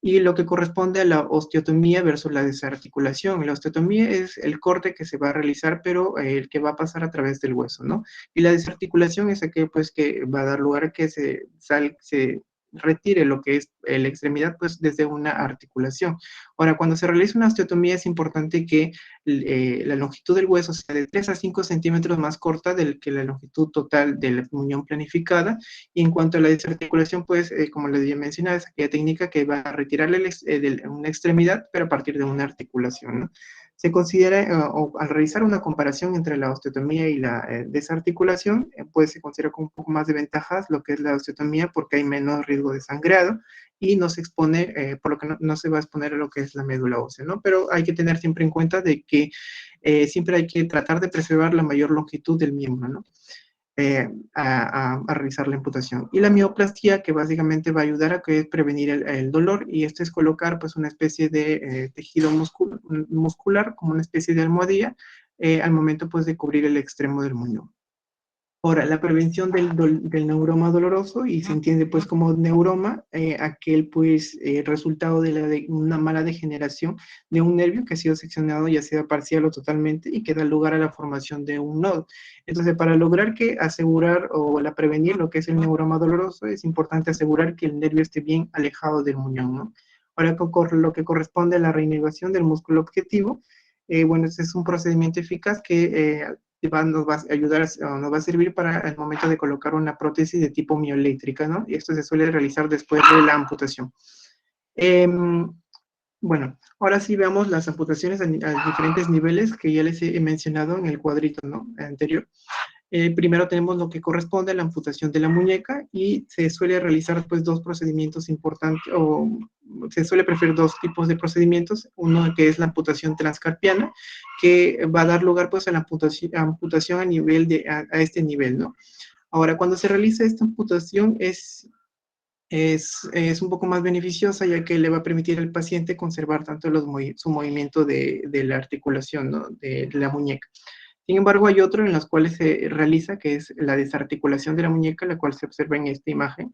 Y lo que corresponde a la osteotomía versus la desarticulación. La osteotomía es el corte que se va a realizar, pero el que va a pasar a través del hueso, ¿no? Y la desarticulación es aquel, pues, que va a dar lugar a que se retire lo que es la extremidad, pues, desde una articulación. Ahora, cuando se realiza una osteotomía es importante que la longitud del hueso sea de 3 a 5 centímetros más corta que la longitud total de la unión planificada. Y en cuanto a la desarticulación, pues, como les había mencionado, es aquella técnica que va a retirarle una extremidad, pero a partir de una articulación, ¿no? Se considera, o al realizar una comparación entre la osteotomía y la desarticulación, pues se considera con un poco más de ventajas lo que es la osteotomía, porque hay menos riesgo de sangrado y no se expone, por lo que no se va a exponer a lo que es la médula ósea, ¿no? Pero hay que tener siempre en cuenta de que siempre hay que tratar de preservar la mayor longitud del miembro, ¿no? A realizar la amputación. Y la mioplastia, que básicamente va a ayudar a prevenir el dolor, y esto es colocar pues una especie de tejido muscular, como una especie de almohadilla, al momento pues de cubrir el extremo del muñón. Ahora, la prevención del neuroma doloroso, y se entiende pues como neuroma, aquel pues resultado de una mala degeneración de un nervio que ha sido seccionado, ya sea parcial o totalmente, y que da lugar a la formación de un nodo. Entonces, para lograr asegurar o prevenir lo que es el neuroma doloroso, es importante asegurar que el nervio esté bien alejado del muñón, ¿no? Ahora, lo que corresponde a la reinervación del músculo objetivo, bueno, este es un procedimiento eficaz que nos va a ayudar, o nos va a servir para el momento de colocar una prótesis de tipo mioeléctrica, ¿no? Y esto se suele realizar después de la amputación. Bueno, ahora sí veamos las amputaciones a diferentes niveles que ya les he mencionado en el cuadrito, ¿no? Anterior. Primero tenemos lo que corresponde a la amputación de la muñeca y se suele realizar pues dos procedimientos importantes, o se suele preferir dos tipos de procedimientos, uno que es la amputación transcarpiana, que va a dar lugar pues a la amputación a nivel a este nivel, ¿no? Ahora, cuando se realiza esta amputación es un poco más beneficiosa, ya que le va a permitir al paciente conservar tanto su movimiento de la articulación, ¿no? De la muñeca. Sin embargo, hay otro en los cuales se realiza, que es la desarticulación de la muñeca, la cual se observa en esta imagen.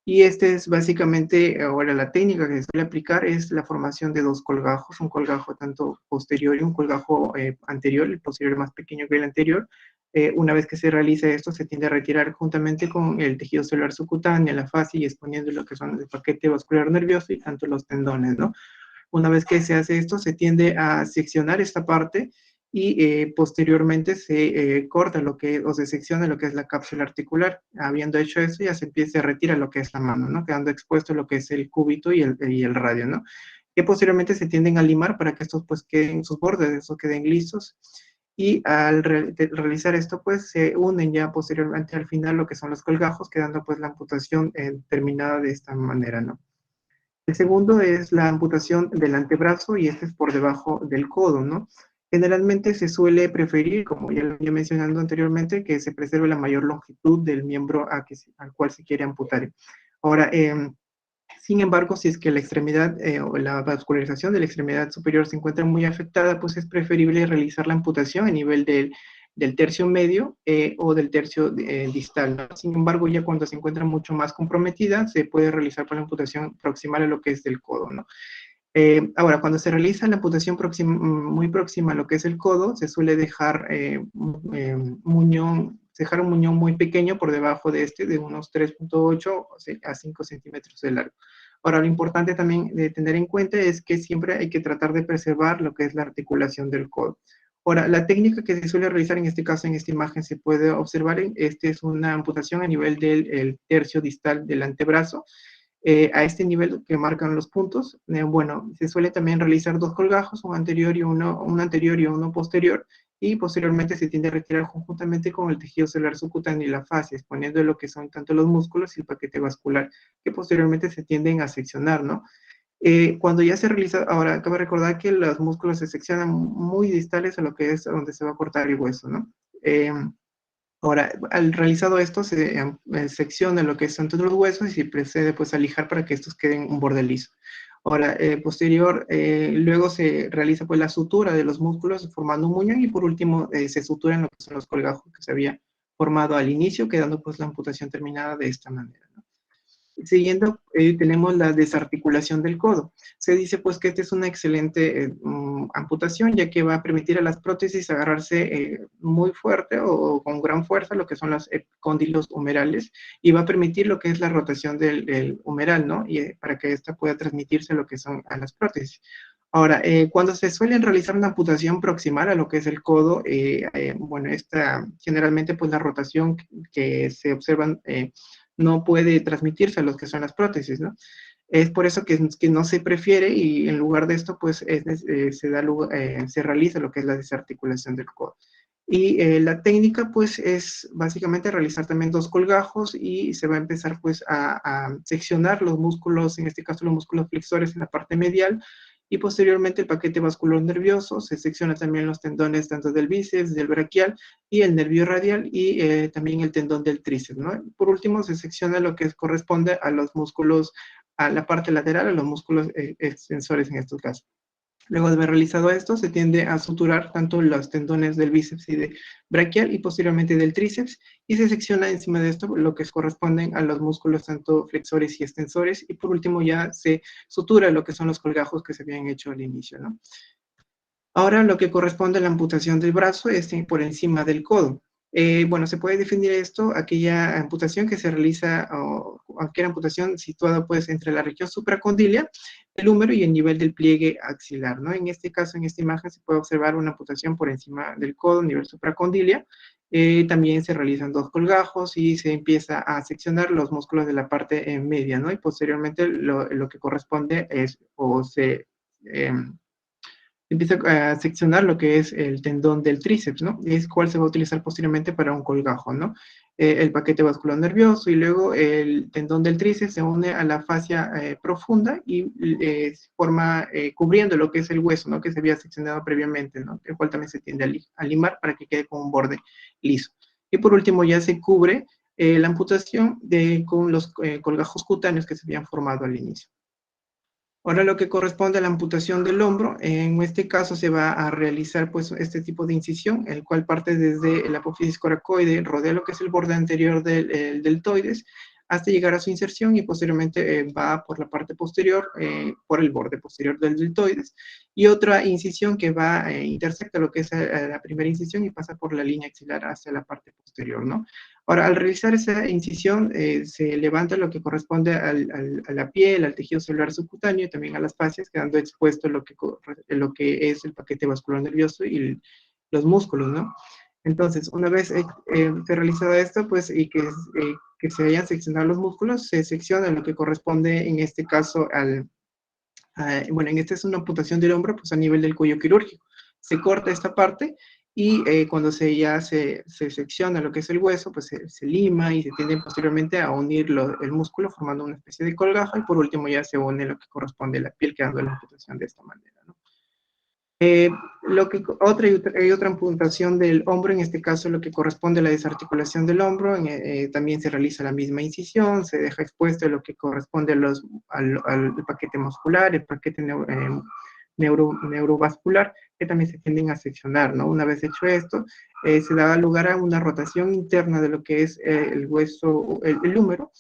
Y este es básicamente, ahora la técnica que se suele aplicar es la formación de dos colgajos, un colgajo tanto posterior y un colgajo anterior, el posterior más pequeño que el anterior. Una vez que se realiza esto, se tiende a retirar juntamente con el tejido celular subcutáneo, la fascia, y exponiendo lo que son el paquete vascular nervioso y tanto los tendones, ¿no? Una vez que se hace esto, se tiende a seccionar esta parte y posteriormente se corta o se secciona lo que es la cápsula articular. Habiendo hecho eso, ya se empieza a retirar lo que es la mano, ¿no? Quedando expuesto lo que es el cúbito y el radio, ¿no? Que posteriormente se tienden a limar para que estos pues queden, sus bordes, estos queden lisos. Y al realizar esto, pues se unen ya posteriormente al final lo que son los colgajos, quedando pues la amputación terminada de esta manera, ¿no? El segundo es la amputación del antebrazo y este es por debajo del codo, ¿no? Generalmente se suele preferir, como ya lo venía mencionando anteriormente, que se preserve la mayor longitud del miembro al cual se quiere amputar. Ahora, sin embargo, si es que la extremidad o la vascularización de la extremidad superior se encuentra muy afectada, pues es preferible realizar la amputación a nivel del tercio medio o del tercio distal, ¿no? Sin embargo, ya cuando se encuentra mucho más comprometida, se puede realizar por la amputación proximal a lo que es del codo, ¿no? Ahora, cuando se realiza la amputación muy próxima a lo que es el codo, se suele dejar un muñón muy pequeño por debajo de de unos 3.8 a 5 centímetros de largo. Ahora, lo importante también de tener en cuenta es que siempre hay que tratar de preservar lo que es la articulación del codo. Ahora, la técnica que se suele realizar en este caso, en esta imagen, se puede observar, este es una amputación a nivel del tercio distal del antebrazo. A este nivel que marcan los puntos, bueno, se suele también realizar dos colgajos, un anterior y uno posterior, y posteriormente se tiende a retirar conjuntamente con el tejido celular subcutáneo y la fascia, exponiendo lo que son tanto los músculos y el paquete vascular, que posteriormente se tienden a seccionar, ¿no? Cuando ya se realiza, ahora cabe recordar que los músculos se seccionan muy distales a lo que es donde se va a cortar el hueso, ¿no? Ahora, al realizado esto, se secciona lo que son todos los huesos y se procede pues a lijar para que estos queden un borde liso. Ahora, luego se realiza pues la sutura de los músculos formando un muñón y por último se suturan lo que son los colgajos que se había formado al inicio, quedando pues la amputación terminada de esta manera, ¿no? Siguiendo, tenemos la desarticulación del codo. Se dice pues que esta es una excelente amputación, ya que va a permitir a las prótesis agarrarse muy fuerte o con gran fuerza lo que son los cóndilos humerales y va a permitir lo que es la rotación del humeral, ¿no? Y para que ésta pueda transmitirse lo que son a las prótesis. Ahora, cuando se suele realizar una amputación proximal a lo que es el codo, bueno, generalmente pues la rotación que se observan no puede transmitirse a los que son las prótesis, ¿no? Es por eso que no se prefiere y en lugar de esto, pues se realiza lo que es la desarticulación del codo. Y la técnica, pues, es básicamente realizar también dos colgajos y se va a empezar, pues, a seccionar los músculos, en este caso los músculos flexores en la parte medial, y posteriormente el paquete vascular nervioso, se secciona también los tendones tanto del bíceps, del braquial y el nervio radial y también el tendón del tríceps, ¿no? Por último, se secciona lo que corresponde a los músculos, a la parte lateral, a los músculos extensores en estos casos. Luego de haber realizado esto, se tiende a suturar tanto los tendones del bíceps y de braquial y posteriormente del tríceps y se secciona encima de esto lo que corresponden a los músculos tanto flexores y extensores y por último ya se sutura lo que son los colgajos que se habían hecho al inicio, ¿no? Ahora lo que corresponde a la amputación del brazo es por encima del codo. Bueno, se puede definir esto, aquella amputación que se realiza cualquier amputación situada pues entre la región supracondilia del húmero y el nivel del pliegue axilar, ¿no? En este caso, en esta imagen se puede observar una amputación por encima del codo, nivel supracondilia. También se realizan 2 colgajos y se empieza a seccionar los músculos de la parte media, ¿no? Y posteriormente lo que corresponde es, o se empieza a seccionar lo que es el tendón del tríceps, ¿no? Y es cual se va a utilizar posteriormente para un colgajo, ¿no? El paquete vascular nervioso y luego el tendón del tríceps se une a la fascia profunda y forma cubriendo lo que es el hueso, ¿no? Que se había seccionado previamente, ¿no? El cual también se tiende a limar para que quede con un borde liso. Y por último ya se cubre la amputación con los colgajos cutáneos que se habían formado al inicio. Ahora lo que corresponde a la amputación del hombro, en este caso se va a realizar pues este tipo de incisión, el cual parte desde el apófisis coracoide, rodea lo que es el borde anterior del deltoides, hasta llegar a su inserción y posteriormente va por la parte posterior, por el borde posterior del deltoides, y otra incisión que va, intersecta lo que es la primera incisión y pasa por la línea axilar hacia la parte posterior, ¿no? Ahora, al realizar esa incisión, se levanta lo que corresponde a la piel, al tejido celular subcutáneo y también a las fascias, quedando expuesto lo que es el paquete vascular nervioso y los músculos, ¿no? Entonces, una vez se realizado esto, pues, y que se hayan seccionado los músculos, se secciona lo que corresponde en este caso bueno, en esta es una amputación del hombro, pues a nivel del cuello quirúrgico. Se corta esta parte y cuando ya se secciona lo que es el hueso, pues se lima y se tiende posteriormente a unir el músculo formando una especie de colgajo y por último ya se une lo que corresponde a la piel, quedando la amputación de esta manera, ¿no? Hay otra amputación del hombro, en este caso lo que corresponde a la desarticulación del hombro, también se realiza la misma incisión, se deja expuesto lo que corresponde al paquete muscular, el paquete neurovascular, que también se tienden a seccionar, ¿no? Una vez hecho esto, se da lugar a una rotación interna de lo que es el hueso, el húmero,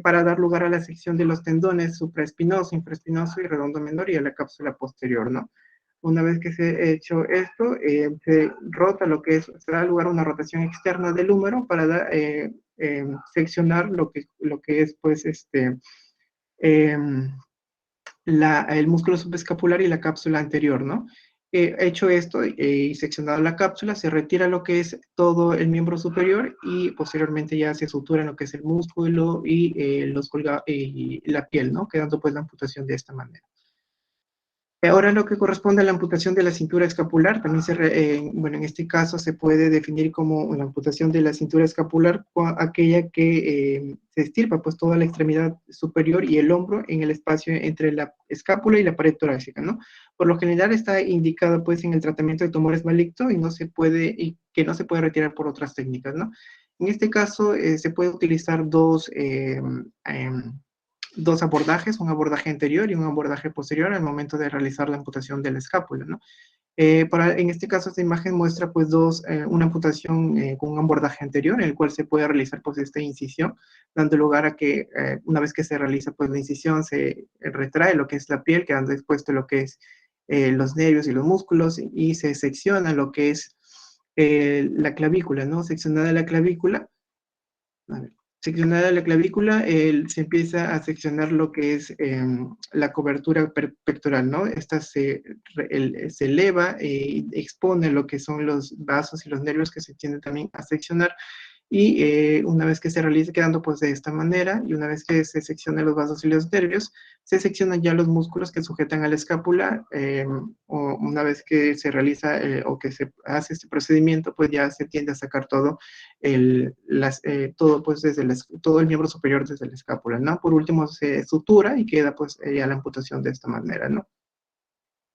para dar lugar a la sección de los tendones supraespinoso, infraespinoso y redondo menor y a la cápsula posterior, ¿no? Una vez que se ha hecho esto, se rota se da lugar a una rotación externa del húmero para seccionar lo que es, pues, el músculo subescapular y la cápsula anterior, ¿no? Hecho esto y seccionado la cápsula, se retira lo que es todo el miembro superior y posteriormente ya se sutura lo que es el músculo y la piel, ¿no? Quedando pues la amputación de esta manera. Ahora lo que corresponde a la amputación de la cintura escapular, también bueno, en este caso se puede definir como la amputación de la cintura escapular, aquella que se estirpa pues toda la extremidad superior y el hombro en el espacio entre la escápula y la pared torácica, ¿no? Por lo general está indicado pues en el tratamiento de tumores malignos y que no se puede retirar por otras técnicas, ¿no? En este caso se puede utilizar dos abordajes, un abordaje anterior y un abordaje posterior al momento de realizar la amputación de la escápula, ¿no? En este caso, esta imagen muestra pues una amputación con un abordaje anterior, en el cual se puede realizar pues esta incisión, dando lugar a que una vez que se realiza pues la incisión, se retrae lo que es la piel, quedando expuesto lo que es los nervios y los músculos, y se secciona lo que es la clavícula, ¿no? Seccionada la clavícula, a ver, seccionada la clavícula, se empieza a seccionar lo que es la cobertura pectoral, ¿no? Esta se eleva y expone lo que son los vasos y los nervios que se tienden también a seccionar. Y una vez que se realice quedando pues de esta manera, y una vez que se seccionan los vasos y los nervios, se seccionan ya los músculos que sujetan a la escápula, o una vez que se realiza o que se hace este procedimiento, pues ya se tiende a sacar todo pues todo el miembro superior desde la escápula, ¿no? Por último se sutura y queda pues ya la amputación de esta manera, ¿no?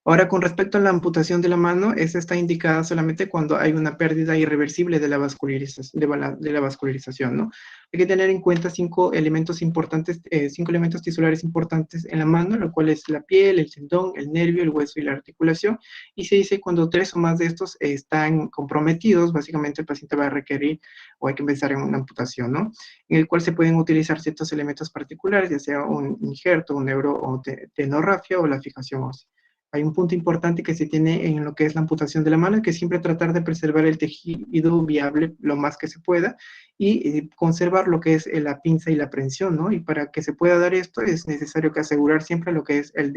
Ahora, con respecto a la amputación de la mano, esta está indicada solamente cuando hay una pérdida irreversible de la vascularización, ¿no? Hay que tener en cuenta 5 elementos importantes, 5 elementos tisulares importantes en la mano, lo cual es la piel, el tendón, el nervio, el hueso y la articulación. Y se dice cuando 3 o más de estos están comprometidos, básicamente el paciente va a requerir o hay que empezar en una amputación, ¿no? En el cual se pueden utilizar ciertos elementos particulares, ya sea un injerto, un neuro o tenorrafia o la fijación ósea. Hay un punto importante que se tiene en lo que es la amputación de la mano, que es siempre tratar de preservar el tejido viable lo más que se pueda y conservar lo que es la pinza y la prensión, ¿no? Y para que se pueda dar esto es necesario que asegurar siempre lo que es el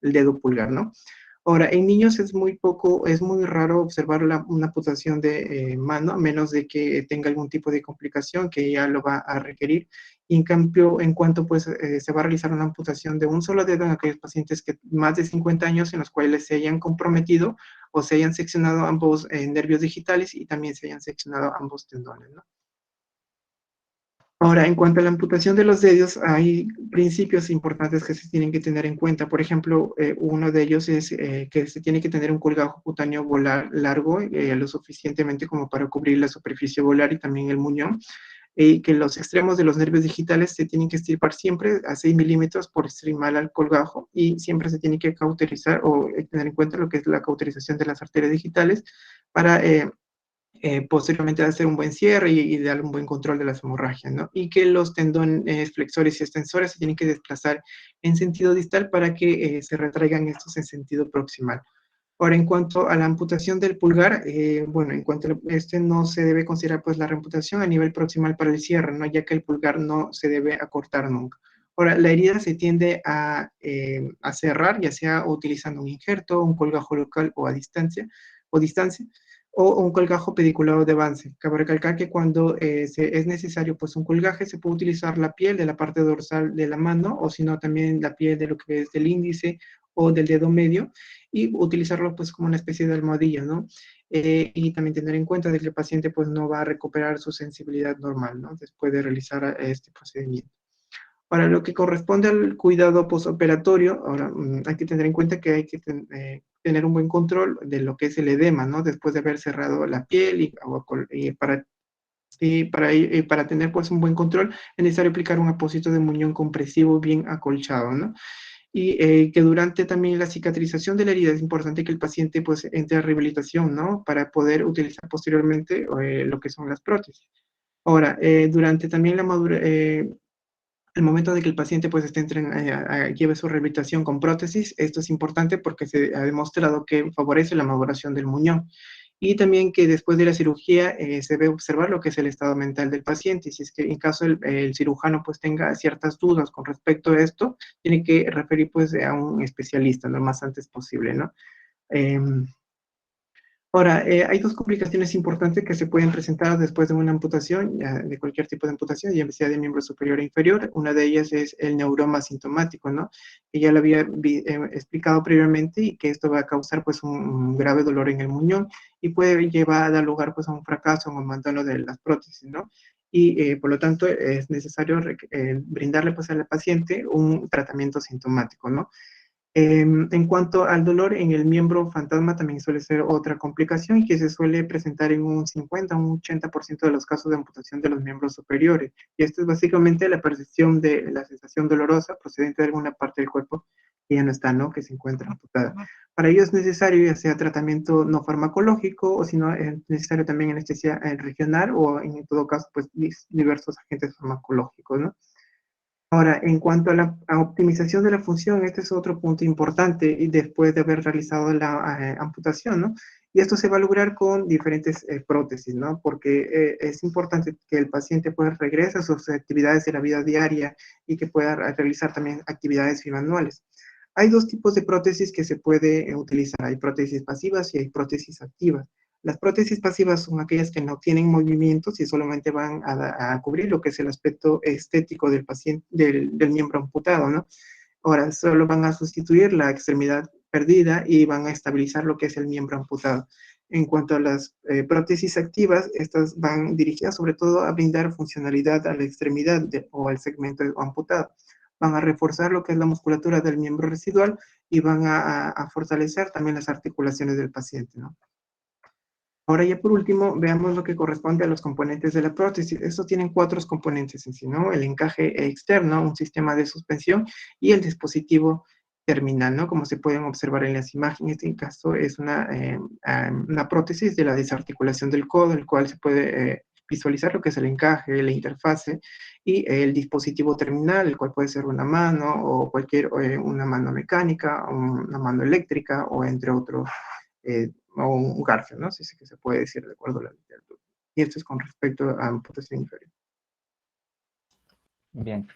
dedo pulgar, ¿no? Ahora, en niños es muy raro observar una amputación de mano, a menos de que tenga algún tipo de complicación que ya lo va a requerir. Y en cambio, en cuanto pues se va a realizar una amputación de un solo dedo en aquellos pacientes que más de 50 años en los cuales se hayan comprometido o se hayan seccionado ambos nervios digitales y también se hayan seccionado ambos tendones, ¿no? Ahora, en cuanto a la amputación de los dedos, hay principios importantes que se tienen que tener en cuenta. Por ejemplo, uno de ellos es que se tiene que tener un colgajo cutáneo volar largo, lo suficientemente como para cubrir la superficie volar y también el muñón, y que los extremos de los nervios digitales se tienen que estirpar siempre a 6 milímetros por extremal al colgajo y siempre se tiene que cauterizar o tener en cuenta lo que es la cauterización de las arterias digitales para posteriormente hacer un buen cierre y dar un buen control de las hemorragias, ¿no? Y que los tendones flexores y extensores se tienen que desplazar en sentido distal para que se retraigan estos en sentido proximal. Ahora, en cuanto a la amputación del pulgar, bueno, en cuanto a este no se debe considerar pues la reamputación a nivel proximal para el cierre, ¿no? Ya que el pulgar no se debe acortar nunca. Ahora, la herida se tiende a cerrar, ya sea utilizando un injerto, un colgajo local o distancia, o un colgajo pediculado de avance. Cabe recalcar que cuando es necesario pues un colgaje, se puede utilizar la piel de la parte dorsal de la mano, o si no también la piel de lo que es del índice o del dedo medio, y utilizarlo pues como una especie de almohadilla, ¿no? Y también tener en cuenta de que el paciente pues no va a recuperar su sensibilidad normal, ¿no? Después de realizar este procedimiento. Para lo que corresponde al cuidado postoperatorio, ahora hay que tener en cuenta que hay que tener un buen control de lo que es el edema, ¿no? Después de haber cerrado la piel y para tener pues un buen control es necesario aplicar un apósito de muñón compresivo bien acolchado, ¿no? Y que durante también la cicatrización de la herida es importante que el paciente pues entre a rehabilitación, ¿no? Para poder utilizar posteriormente lo que son las prótesis. Ahora, durante también el momento de que el paciente pues lleve su rehabilitación con prótesis, esto es importante porque se ha demostrado que favorece la maduración del muñón. Y también que después de la cirugía se debe observar lo que es el estado mental del paciente. Y si es que en caso el cirujano pues tenga ciertas dudas con respecto a esto, tiene que referir pues a un especialista lo más antes posible, ¿no? Ahora, hay dos complicaciones importantes que se pueden presentar después de una amputación, de cualquier tipo de amputación, ya sea de miembro superior o inferior. Una de ellas es el neuroma sintomático, ¿no? Que ya lo había explicado previamente y que esto va a causar pues un grave dolor en el muñón y puede llevar a dar lugar pues a un fracaso o un abandono de las prótesis, ¿no? Y por lo tanto es necesario brindarle pues al paciente un tratamiento sintomático, ¿no? En cuanto al dolor en el miembro fantasma, también suele ser otra complicación que se suele presentar en un 50 o un 80% de los casos de amputación de los miembros superiores. Y esto es básicamente la percepción de la sensación dolorosa procedente de alguna parte del cuerpo que ya no está, ¿no? Que se encuentra amputada. Para ello es necesario ya sea tratamiento no farmacológico o si no es necesario también anestesia regional o en todo caso pues diversos agentes farmacológicos, ¿no? Ahora, en cuanto a optimización de la función, este es otro punto importante y después de haber realizado la amputación, ¿no? Y esto se va a lograr con diferentes prótesis, ¿no? Porque es importante que el paciente pueda regresar a sus actividades de la vida diaria y que pueda realizar también actividades bimanuales. Hay dos tipos de prótesis que se puede utilizar. Hay prótesis pasivas y hay prótesis activas. Las prótesis pasivas son aquellas que no tienen movimientos y solamente van a cubrir lo que es el aspecto estético del paciente, del miembro amputado, ¿no? Ahora, solo van a sustituir la extremidad perdida y van a estabilizar lo que es el miembro amputado. En cuanto a las prótesis activas, estas van dirigidas sobre todo a brindar funcionalidad a la extremidad o al segmento amputado. Van a reforzar lo que es la musculatura del miembro residual y van a fortalecer también las articulaciones del paciente, ¿no? Ahora ya por último, veamos lo que corresponde a los componentes de la prótesis. Estos tienen 4 componentes en sí, ¿no? El encaje externo, un sistema de suspensión y el dispositivo terminal, ¿no? Como se pueden observar en las imágenes, en este caso es una prótesis de la desarticulación del codo, el cual se puede visualizar lo que es el encaje, la interfase y el dispositivo terminal, el cual puede ser una mano o una mano mecánica, una mano eléctrica o entre otros, o un garfio, ¿no? Si es que se puede decir de acuerdo a la literatura. Y esto es con respecto a amputación inferior. Bien,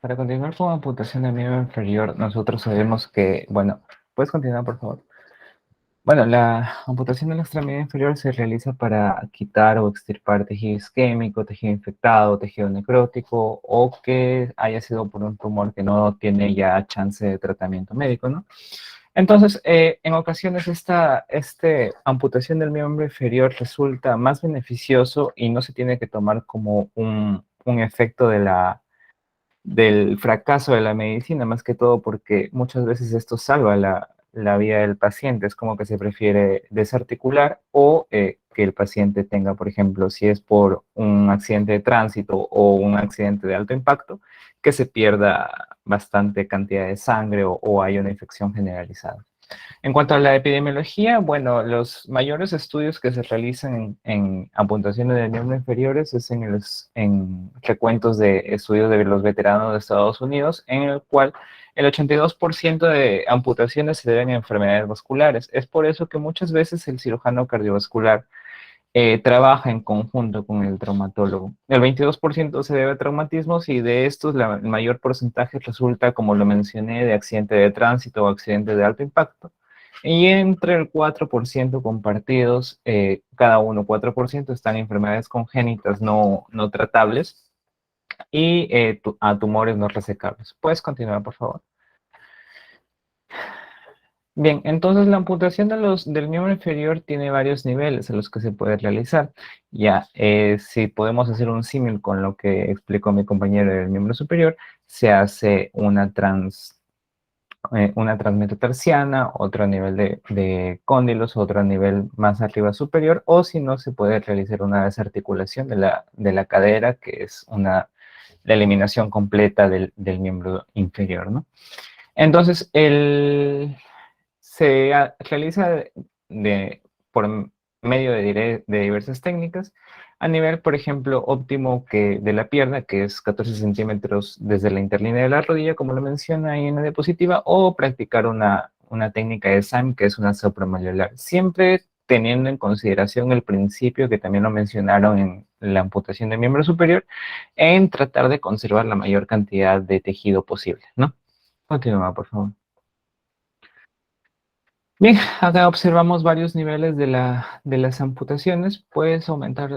para continuar con amputación del miembro inferior, nosotros sabemos que, bueno, ¿puedes continuar, por favor? Bueno, la amputación de la extremidad inferior se realiza para quitar o extirpar tejido isquémico, tejido infectado, tejido necrótico o que haya sido por un tumor que no tiene ya chance de tratamiento médico, ¿no? Entonces, en ocasiones amputación del miembro inferior resulta más beneficioso y no se tiene que tomar como un efecto del fracaso de la medicina, más que todo porque muchas veces esto salva la vida del paciente. Es como que se prefiere desarticular o que el paciente tenga, por ejemplo, si es por un accidente de tránsito o un accidente de alto impacto, que se pierda bastante cantidad de sangre o haya una infección generalizada. En cuanto a la epidemiología, bueno, los mayores estudios que se realizan en amputaciones de miembros inferiores es en recuentos de estudios de los veteranos de Estados Unidos, en el cual el 82% de amputaciones se deben a enfermedades vasculares. Es por eso que muchas veces el cirujano cardiovascular trabaja en conjunto con el traumatólogo. El 22% se debe a traumatismos y de estos el mayor porcentaje resulta, como lo mencioné, de accidente de tránsito o accidente de alto impacto. Y entre el 4% compartidos, cada uno 4% están enfermedades congénitas no tratables y a tumores no resecables. ¿Puedes continuar, por favor? Bien, entonces la amputación del miembro inferior tiene varios niveles a los que se puede realizar. Ya, si podemos hacer un símil con lo que explicó mi compañero del miembro superior, se hace una transmetatarsiana, otro nivel de cóndilos, otro nivel más arriba superior, o si no, se puede realizar una desarticulación de la cadera, que es la eliminación completa del miembro inferior, ¿no? Entonces, realiza por medio de diversas técnicas, a nivel, por ejemplo, óptimo de la pierna, que es 14 centímetros desde la interlínea de la rodilla, como lo menciona ahí en la diapositiva, o practicar una técnica de SAM, que es una supramalleolar, siempre teniendo en consideración el principio que también lo mencionaron en la amputación de miembro superior, en tratar de conservar la mayor cantidad de tejido posible, ¿no? Continúa, por favor. Bien, acá observamos varios niveles de las amputaciones. ¿Puedes aumentar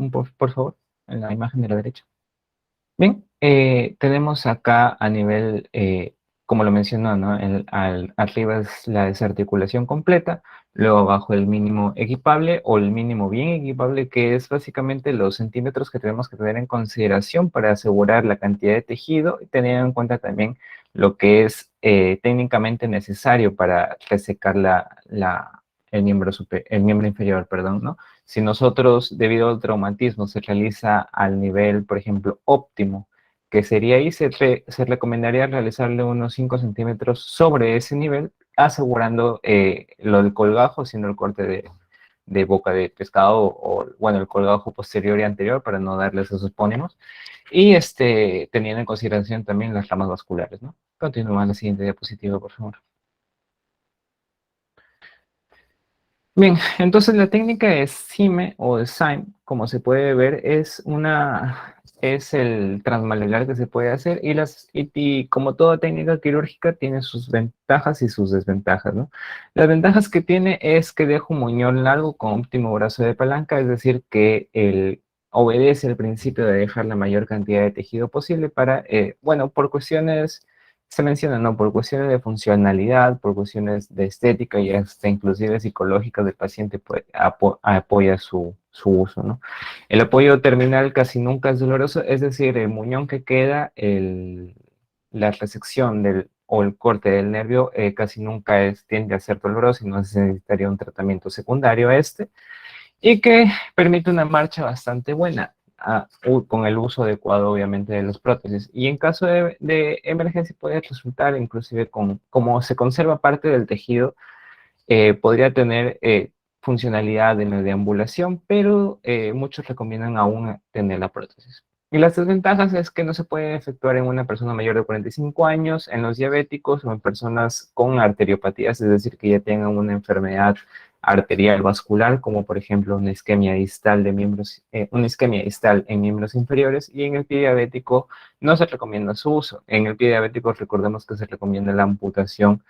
por favor, en la imagen de la derecha? Bien, tenemos acá a nivel, como lo mencionó, ¿no? Arriba es la desarticulación completa, luego abajo el mínimo equipable o el mínimo bien equipable, que es básicamente los centímetros que tenemos que tener en consideración para asegurar la cantidad de tejido, y teniendo en cuenta también lo que es técnicamente necesario para resecar el miembro inferior, perdón, ¿no? Si nosotros, debido al traumatismo, se realiza al nivel, por ejemplo, óptimo, que sería ahí, se recomendaría realizarle unos 5 centímetros sobre ese nivel, asegurando lo del colgajo, sino el corte de boca de pescado o, bueno, el colgajo posterior y anterior para no darles esos pónimos. Y teniendo en consideración también las ramas vasculares, ¿no? Continúa en la siguiente diapositiva, por favor. Bien, entonces la técnica de SIME o de SIME, como se puede ver, es el transmaleolar que se puede hacer y como toda técnica quirúrgica tiene sus ventajas y sus desventajas, ¿no? Las ventajas que tiene es que deja un muñón largo con óptimo brazo de palanca, es decir, que obedece el principio de dejar la mayor cantidad de tejido posible para, bueno, por cuestiones se menciona, ¿no? Por cuestiones de funcionalidad, por cuestiones de estética y hasta inclusive psicológicas del paciente, pues, apoya su uso, ¿no? El apoyo terminal casi nunca es doloroso, es decir, el muñón que queda, la resección o el corte del nervio casi nunca tiende a ser doloroso y no se necesitaría un tratamiento secundario a y que permite una marcha bastante buena con el uso adecuado, obviamente, de las prótesis. Y en caso de emergencia puede resultar, inclusive, como se conserva parte del tejido, podría tener funcionalidad de la deambulación, pero muchos recomiendan aún tener la prótesis. Y las desventajas es que no se puede efectuar en una persona mayor de 45 años, en los diabéticos o en personas con arteriopatías, es decir, que ya tengan una enfermedad arterial vascular, como por ejemplo una isquemia distal de miembros, una isquemia distal en miembros inferiores, y en el pie diabético no se recomienda su uso. En el pie diabético recordemos que se recomienda la amputación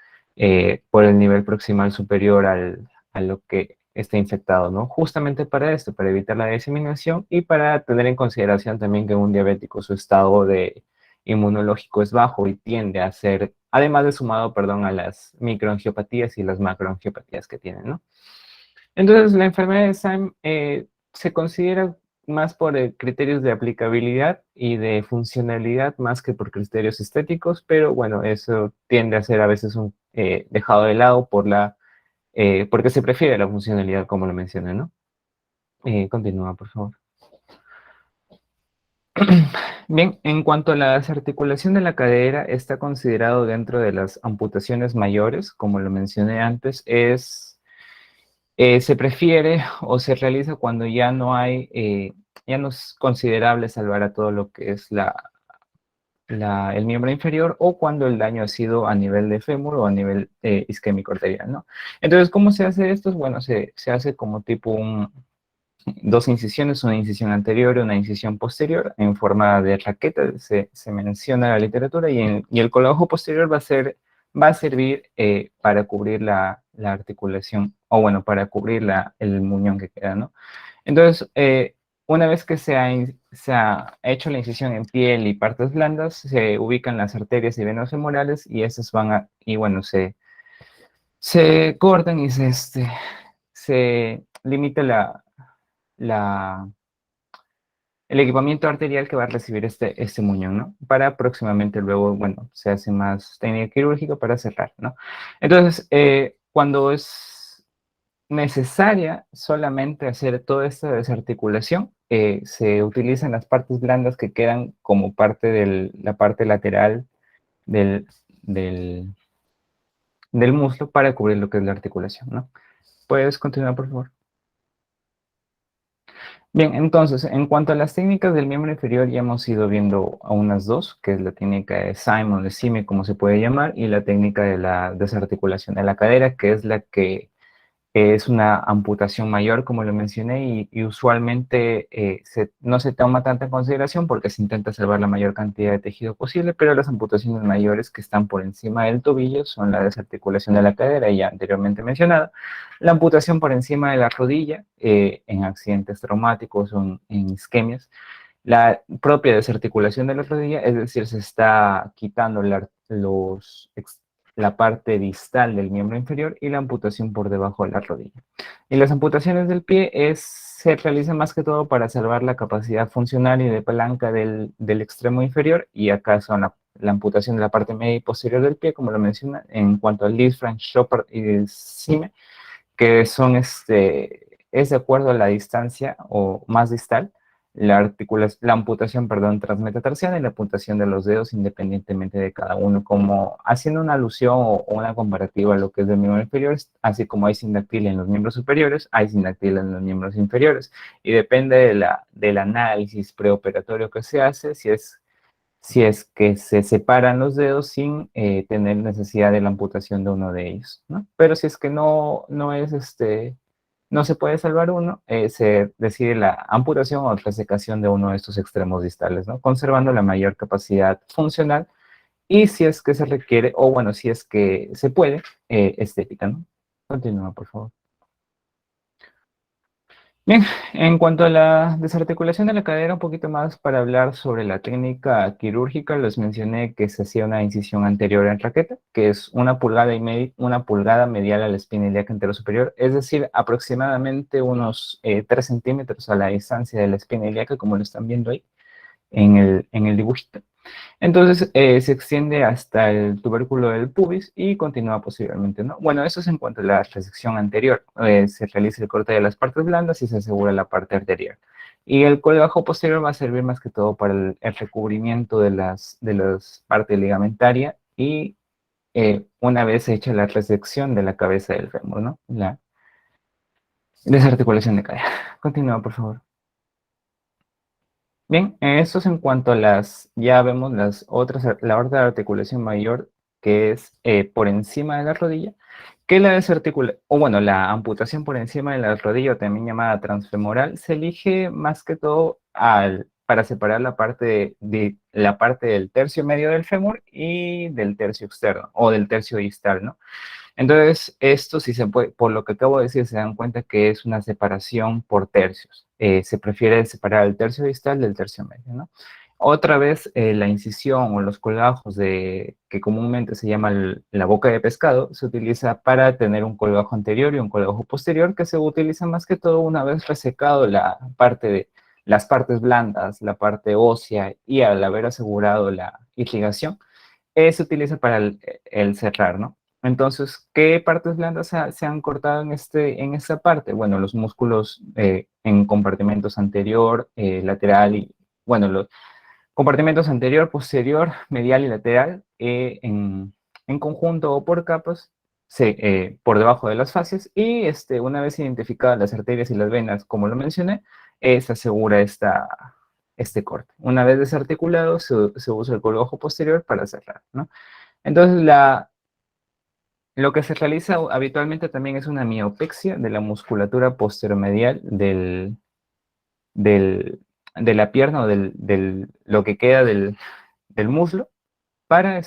por el nivel proximal superior a lo que esté infectado, ¿no? Justamente para esto, para evitar la diseminación y para tener en consideración también que un diabético su estado de inmunológico es bajo y tiende a ser, además de sumado, perdón, a las microangiopatías y las macroangiopatías que tienen, ¿no? Entonces, la enfermedad de Lyme se considera más por criterios de aplicabilidad y de funcionalidad más que por criterios estéticos, pero bueno, eso tiende a ser a veces dejado de lado porque se prefiere la funcionalidad, como lo mencioné, ¿no? Continúa, por favor. Bien, en cuanto a la desarticulación de la cadera, está considerado dentro de las amputaciones mayores, como lo mencioné antes, se prefiere o se realiza cuando ya no ya no es considerable salvar a todo lo que es el miembro inferior o cuando el daño ha sido a nivel de fémur o a nivel isquémico arterial, ¿no? Entonces, ¿cómo se hace esto? Bueno, se hace como tipo dos incisiones, una incisión anterior y una incisión posterior en forma de raqueta, se menciona en la literatura, y el colgajo posterior va a servir para cubrir la articulación, o bueno, para cubrir el muñón que queda, ¿no? Entonces, una vez que se ha hecho la incisión en piel y partes blandas, se ubican las arterias y venas femorales y esas y bueno, se cortan y se limita la, el equipamiento arterial que va a recibir este muñón, ¿no? Para próximamente luego, bueno, se hace más técnica quirúrgica para cerrar, ¿no? Entonces, cuando es necesaria solamente hacer toda esta desarticulación, se utilizan las partes blandas que quedan como parte de la parte lateral del, del, del muslo para cubrir lo que es la articulación, ¿no? ¿Puedes continuar, por favor? Bien, entonces, en cuanto a las técnicas del miembro inferior, ya hemos ido viendo a unas dos, que es la técnica de Simon, de Sime, como se puede llamar, y la técnica de la desarticulación de la cadera, que es la que es una amputación mayor, como lo mencioné, y usualmente no se toma tanta en consideración porque se intenta salvar la mayor cantidad de tejido posible, pero las amputaciones mayores que están por encima del tobillo son la desarticulación de la cadera, ya anteriormente mencionada, la amputación por encima de la rodilla en accidentes traumáticos o en isquemias, la propia desarticulación de la rodilla, es decir, se está quitando la parte distal del miembro inferior y la amputación por debajo de la rodilla. Y las amputaciones del pie se realizan más que todo para salvar la capacidad funcional y de palanca del extremo inferior, y acá son la amputación de la parte media y posterior del pie, como lo menciona, en cuanto al Lisfranc, Chopard y Sime, que es de acuerdo a la distancia o más distal, la amputación, perdón, transmetatarsiana y la amputación de los dedos independientemente de cada uno, como haciendo una alusión o una comparativa a lo que es del miembro inferior, así como hay sindactilia en los miembros superiores, hay sindactilia en los miembros inferiores, y depende del análisis preoperatorio que se hace, si es que se separan los dedos sin tener necesidad de la amputación de uno de ellos, ¿no? Pero si es que no se puede salvar uno, se decide la amputación o resecación de uno de estos extremos distales, ¿no? Conservando la mayor capacidad funcional y si es que se requiere, o bueno, si es que se puede, estética, ¿no? Continúa, por favor. Bien, en cuanto a la desarticulación de la cadera, un poquito más para hablar sobre la técnica quirúrgica, les mencioné que se hacía una incisión anterior en raqueta, que es 1 pulgada medial a la espina ilíaca superior, es decir, aproximadamente unos 3 centímetros a la distancia de la espina ilíaca, como lo están viendo ahí en el dibujito. Entonces se extiende hasta el tubérculo del pubis y continúa posteriormente, ¿no? Bueno, eso es en cuanto a la resección anterior. Se realiza el corte de las partes blandas y se asegura la parte anterior. Y el colgajo posterior va a servir más que todo para el recubrimiento de las partes ligamentaria y una vez hecha la resección de la cabeza del fémur, ¿no? Desarticulación de cadera. Continúa, por favor. Bien, esto es en cuanto a ya vemos las otras, la otra articulación mayor, que es por encima de la rodilla, que la desarticulación, o bueno, la amputación por encima de la rodilla, también llamada transfemoral, se elige más que todo para separar la parte del tercio medio del fémur y del tercio externo, o del tercio distal, ¿no? Entonces, esto sí se puede, por lo que acabo de decir, se dan cuenta que es una separación por tercios. Se prefiere separar el tercio distal del tercio medio, ¿no? Otra vez, la incisión o los colgajos que comúnmente se llama la boca de pescado, se utiliza para tener un colgajo anterior y un colgajo posterior, que se utiliza más que todo una vez resecado las partes blandas, la parte ósea, y al haber asegurado la irrigación, se utiliza para el cerrar, ¿no? Entonces, ¿qué partes blandas se han cortado en esta parte? Bueno, los músculos en compartimentos anterior, lateral y, bueno, los compartimentos anterior, posterior, medial y lateral, en conjunto o por capas, por debajo de las fascias, y una vez identificadas las arterias y las venas, como lo mencioné, se asegura este corte. Una vez desarticulado, se usa el colgajo posterior para cerrar, ¿no? Entonces, lo que se realiza habitualmente también es una miopexia de la musculatura posteromedial del, de la pierna o lo que queda del muslo para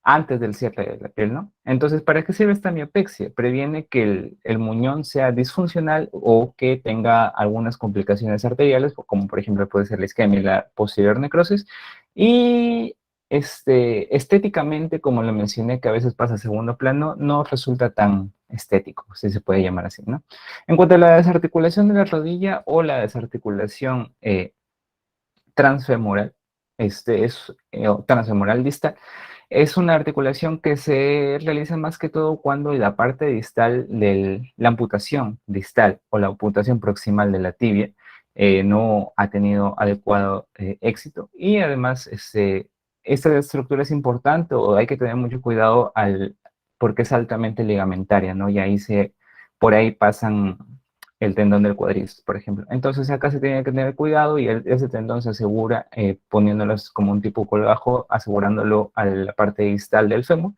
antes del cierre de la piel, ¿no? Entonces, ¿para qué sirve esta miopexia? Previene que el muñón sea disfuncional o que tenga algunas complicaciones arteriales, como por ejemplo puede ser la isquemia y la posterior necrosis. Y estéticamente, como lo mencioné, que a veces pasa a segundo plano, no resulta tan estético, si se puede llamar así, ¿no? En cuanto a la desarticulación de la rodilla o la desarticulación transfemoral, o transfemoral distal, es una articulación que se realiza más que todo cuando la parte distal la amputación distal o la amputación proximal de la tibia no ha tenido adecuado éxito, y además esta estructura es importante o hay que tener mucho cuidado porque es altamente ligamentaria, ¿no? Y por ahí pasan el tendón del cuádriceps, por ejemplo. Entonces acá se tiene que tener cuidado y ese tendón se asegura poniéndolos como un tipo colgajo, asegurándolo a la parte distal del fémur.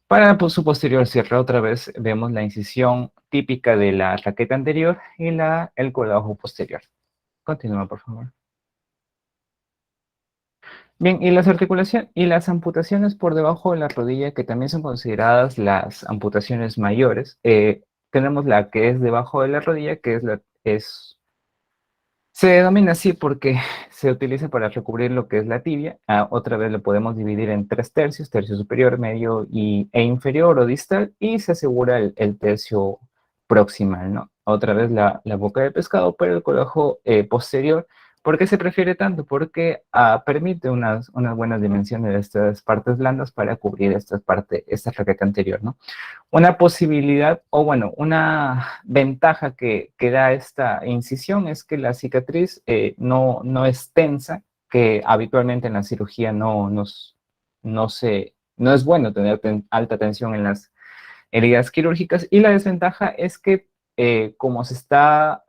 Para su posterior cierre, otra vez vemos la incisión típica de la raqueta anterior y el colgajo posterior. Continúa, por favor. Bien, y las amputaciones por debajo de la rodilla, que también son consideradas las amputaciones mayores, tenemos la que es debajo de la rodilla, que se denomina así porque se utiliza para recubrir lo que es la tibia. Otra vez lo podemos dividir en 3 tercios, tercio superior, medio e inferior o distal, y se asegura el tercio proximal, ¿no? Otra vez la boca de pescado, pero el colgajo posterior. ¿Por qué se prefiere tanto? Porque permite unas buenas dimensiones de estas partes blandas para cubrir esta raqueta anterior, ¿no? Una posibilidad, o bueno, una ventaja que da esta incisión es que la cicatriz no es tensa, que habitualmente en la cirugía no es bueno tener alta tensión en las heridas quirúrgicas, y la desventaja es que como se está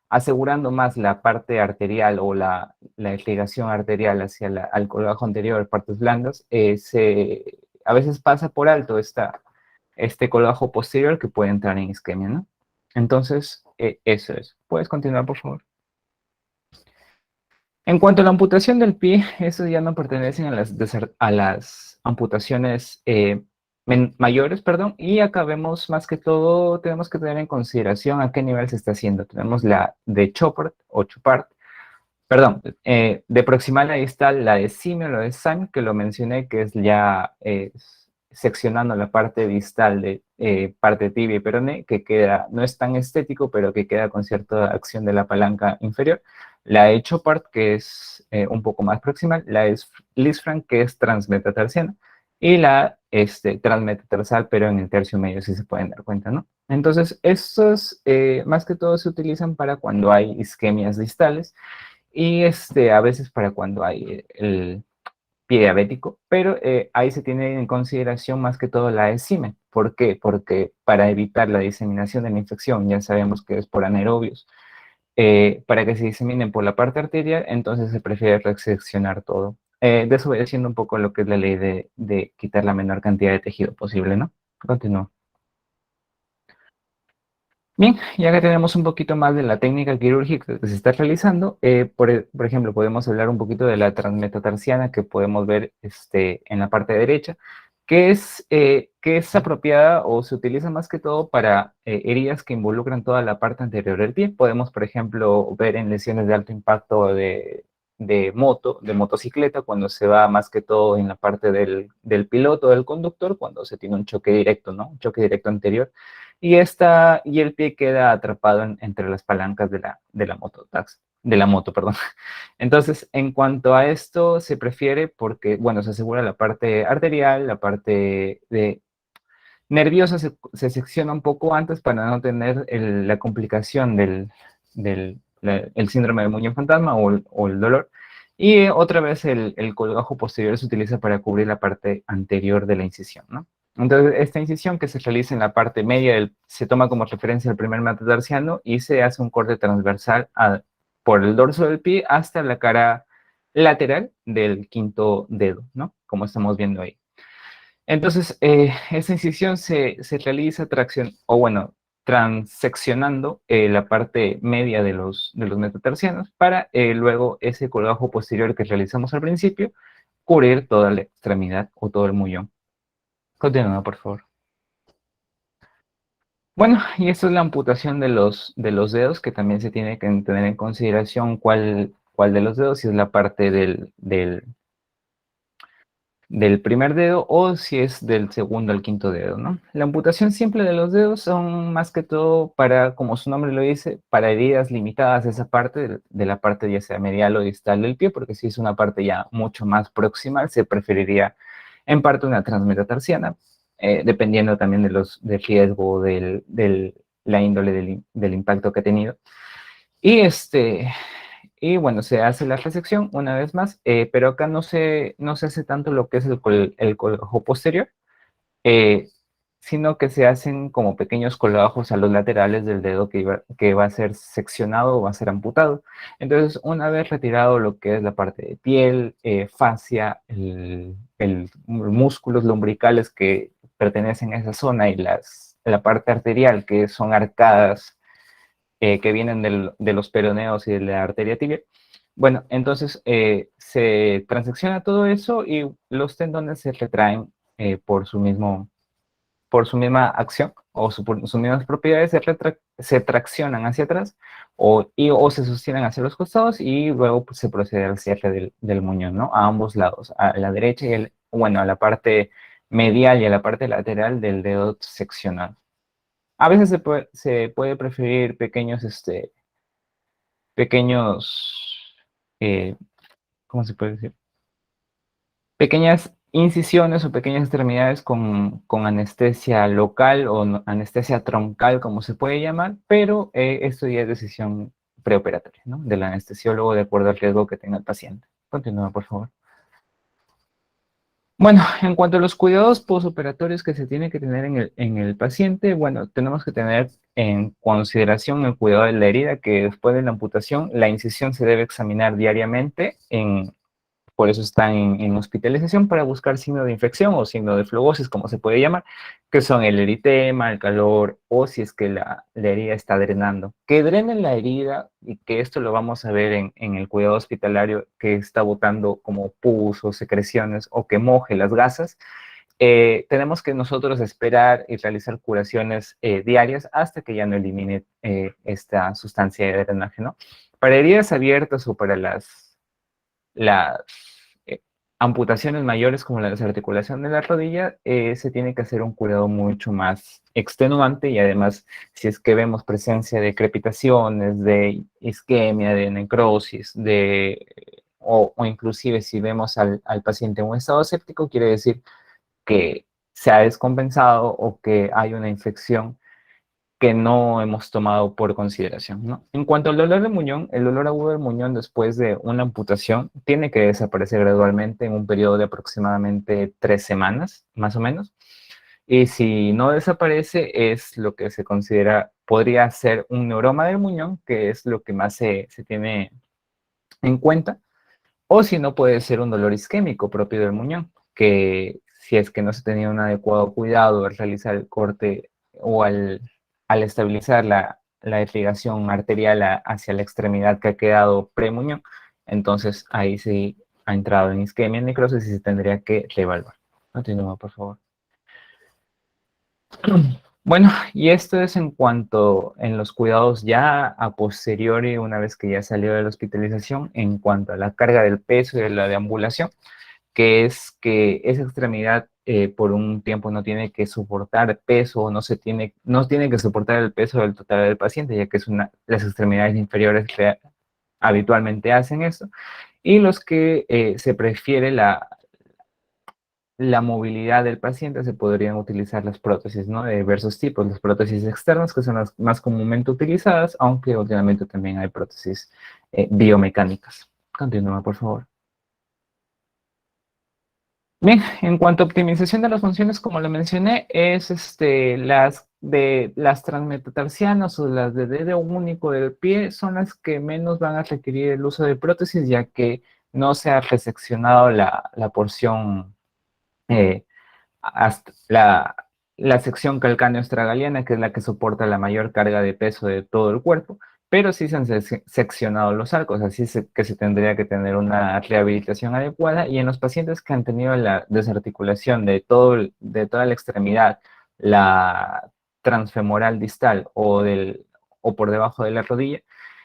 asegurando más la parte arterial o la irrigación arterial hacia al colgajo anterior, partes blandas, a veces pasa por alto este colgajo posterior que puede entrar en isquemia, ¿no? Entonces, eso es. ¿Puedes continuar, por favor? En cuanto a la amputación del pie, esos ya no pertenecen a las amputaciones mayores, perdón, y acá vemos más que todo, tenemos que tener en consideración a qué nivel se está haciendo. Tenemos la de Chopard o Chopard, perdón, de proximal a distal, la de simio, la de Syme, que lo mencioné, que es ya seccionando la parte distal de parte tibia y peroné, que no es tan estético, pero que queda con cierta acción de la palanca inferior. La de Chopard, que es un poco más proximal, la de Lisfranc, que es transmetatarsiana, y la transmetatarsal, pero en el tercio medio, si se pueden dar cuenta, ¿no? Entonces, estos más que todo se utilizan para cuando hay isquemias distales, y a veces para cuando hay pie diabético, pero ahí se tiene en consideración más que todo la ESIME. ¿Por qué? Porque para evitar la diseminación de la infección, ya sabemos que es por anaerobios, para que se diseminen por la parte arterial, entonces se prefiere reseccionar todo. Desobedeciendo un poco lo que es la ley de quitar la menor cantidad de tejido posible, ¿no? Continúo. Bien, ya que tenemos un poquito más de la técnica quirúrgica que se está realizando, por ejemplo, podemos hablar un poquito de la transmetatarsiana que podemos ver en la parte derecha, que es apropiada o se utiliza más que todo para heridas que involucran toda la parte anterior del pie. Podemos, por ejemplo, ver en lesiones de alto impacto de motocicleta, cuando se va más que todo en la parte del piloto, del conductor, cuando se tiene un choque directo, ¿no? Un choque directo anterior y el pie queda atrapado entre las palancas de la moto, perdón. Entonces, en cuanto a esto, se prefiere porque, bueno, se asegura la parte arterial, la parte de nerviosa se secciona un poco antes para no tener la complicación el síndrome de muñón fantasma o el dolor. Y otra vez el colgajo posterior se utiliza para cubrir la parte anterior de la incisión, ¿no? Entonces, esta incisión que se realiza en la parte media se toma como referencia al primer metatarsiano y se hace un corte transversal por el dorso del pie hasta la cara lateral del quinto dedo, ¿no? Como estamos viendo ahí. Entonces, esta incisión se realiza transeccionando la parte media de los metatarsianos para luego ese colgajo posterior que realizamos al principio, cubrir toda la extremidad o todo el muñón. Continúa, por favor. Bueno, y esto es la amputación de los dedos, que también se tiene que tener en consideración cuál de los dedos, si es la parte del primer dedo o si es del segundo al quinto dedo, ¿no? La amputación simple de los dedos son más que todo para, como su nombre lo dice, para heridas limitadas a esa parte, de la parte ya sea medial o distal del pie, porque si es una parte ya mucho más proximal, se preferiría en parte una transmetatarsiana, dependiendo también del riesgo, la índole del impacto que ha tenido. Y bueno, se hace la resección una vez más, pero acá no se hace tanto lo que es el colgajo posterior, eh, sino que se hacen como pequeños colgajos a los laterales del dedo que va a ser seccionado o va a ser amputado. Entonces, una vez retirado lo que es la parte de piel, fascia, músculos lumbricales que pertenecen a esa zona y la parte arterial, que son arcadas que vienen de los peroneos y de la arteria tibia. Bueno, entonces se transecciona todo eso y los tendones se retraen por su misma acción o por sus mismas propiedades, se traccionan hacia atrás o se sostienen hacia los costados y luego pues, se procede al cierre del muñón, ¿no? A ambos lados, a la derecha y a la parte medial y a la parte lateral del dedo seccional. A veces se puede preferir pequeños, eh, ¿cómo se puede decir? Pequeñas incisiones o pequeñas extremidades con anestesia local o anestesia troncal, como se puede llamar, pero esto ya es decisión preoperatoria, ¿no? Del anestesiólogo de acuerdo al riesgo que tenga el paciente. Continúa, por favor. Bueno, en cuanto a los cuidados postoperatorios que se tiene que tener en el paciente, bueno, tenemos que tener en consideración el cuidado de la herida, que después de la amputación, la incisión se debe examinar diariamente por eso está en hospitalización para buscar signo de infección o signo de flebosis, como se puede llamar, que son el eritema, el calor o si es que la herida está drenando. Que drene la herida y que esto lo vamos a ver en el cuidado hospitalario que está botando como pus o secreciones o que moje las gasas. Tenemos que nosotros esperar y realizar curaciones diarias hasta que ya no elimine esta sustancia de drenaje, ¿no? Para heridas abiertas o para las amputaciones mayores como la desarticulación de la rodilla, se tiene que hacer un cuidado mucho más extenuante y además si es que vemos presencia de crepitaciones, de isquemia, de necrosis, o inclusive si vemos al paciente en un estado séptico, quiere decir que se ha descompensado o que hay una infección que no hemos tomado por consideración, ¿no? En cuanto al dolor de muñón, el dolor agudo del muñón después de una amputación tiene que desaparecer gradualmente en un periodo de aproximadamente 3 semanas, más o menos. Y si no desaparece, es lo que se considera, podría ser un neuroma del muñón, que es lo que más se tiene en cuenta, o si no, puede ser un dolor isquémico propio del muñón, que si es que no se tenía un adecuado cuidado al realizar el corte o al estabilizar la irrigación arterial hacia la extremidad que ha quedado premuñón, entonces ahí sí ha entrado en isquemia, necrosis y se tendría que reevaluar. Continúa, por favor. Bueno, y esto es en cuanto en los cuidados ya a posteriori, una vez que ya salió de la hospitalización, en cuanto a la carga del peso y de la deambulación, que es que esa extremidad por un tiempo no tiene que soportar peso, no tiene que soportar el peso del total del paciente, ya que las extremidades inferiores habitualmente hacen eso, y los que se prefiere la movilidad del paciente, se podrían utilizar las prótesis, ¿no? De diversos tipos, las prótesis externas, que son las más comúnmente utilizadas, aunque obviamente también hay prótesis biomecánicas. Continúa, por favor. Bien, en cuanto a optimización de las funciones, como lo mencioné, es las transmetatarsianas o las de dedo único del pie son las que menos van a requerir el uso de prótesis, ya que no se ha reseccionado la porción hasta la sección calcáneo-estragaliana, que es la que soporta la mayor carga de peso de todo el cuerpo, pero sí se han seccionado los arcos, así que se tendría que tener una rehabilitación adecuada, y en los pacientes que han tenido la desarticulación de toda la extremidad, la transfemoral distal o por debajo de la rodilla,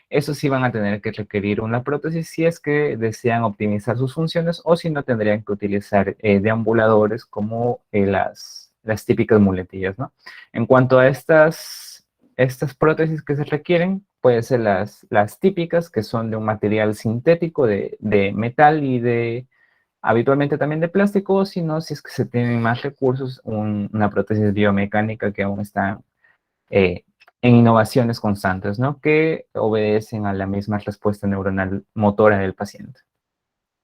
esos sí van a tener que requerir una prótesis si es que desean optimizar sus funciones, o si no, tendrían que utilizar deambuladores como las típicas muletillas, ¿no? En cuanto a estas prótesis que se requieren, pueden ser las típicas, que son de un material sintético de metal y habitualmente también de plástico, o si no, si es que se tienen más recursos, una prótesis biomecánica que aún está eh, en innovaciones constantes, ¿no? Que obedecen a la misma respuesta neuronal motora del paciente,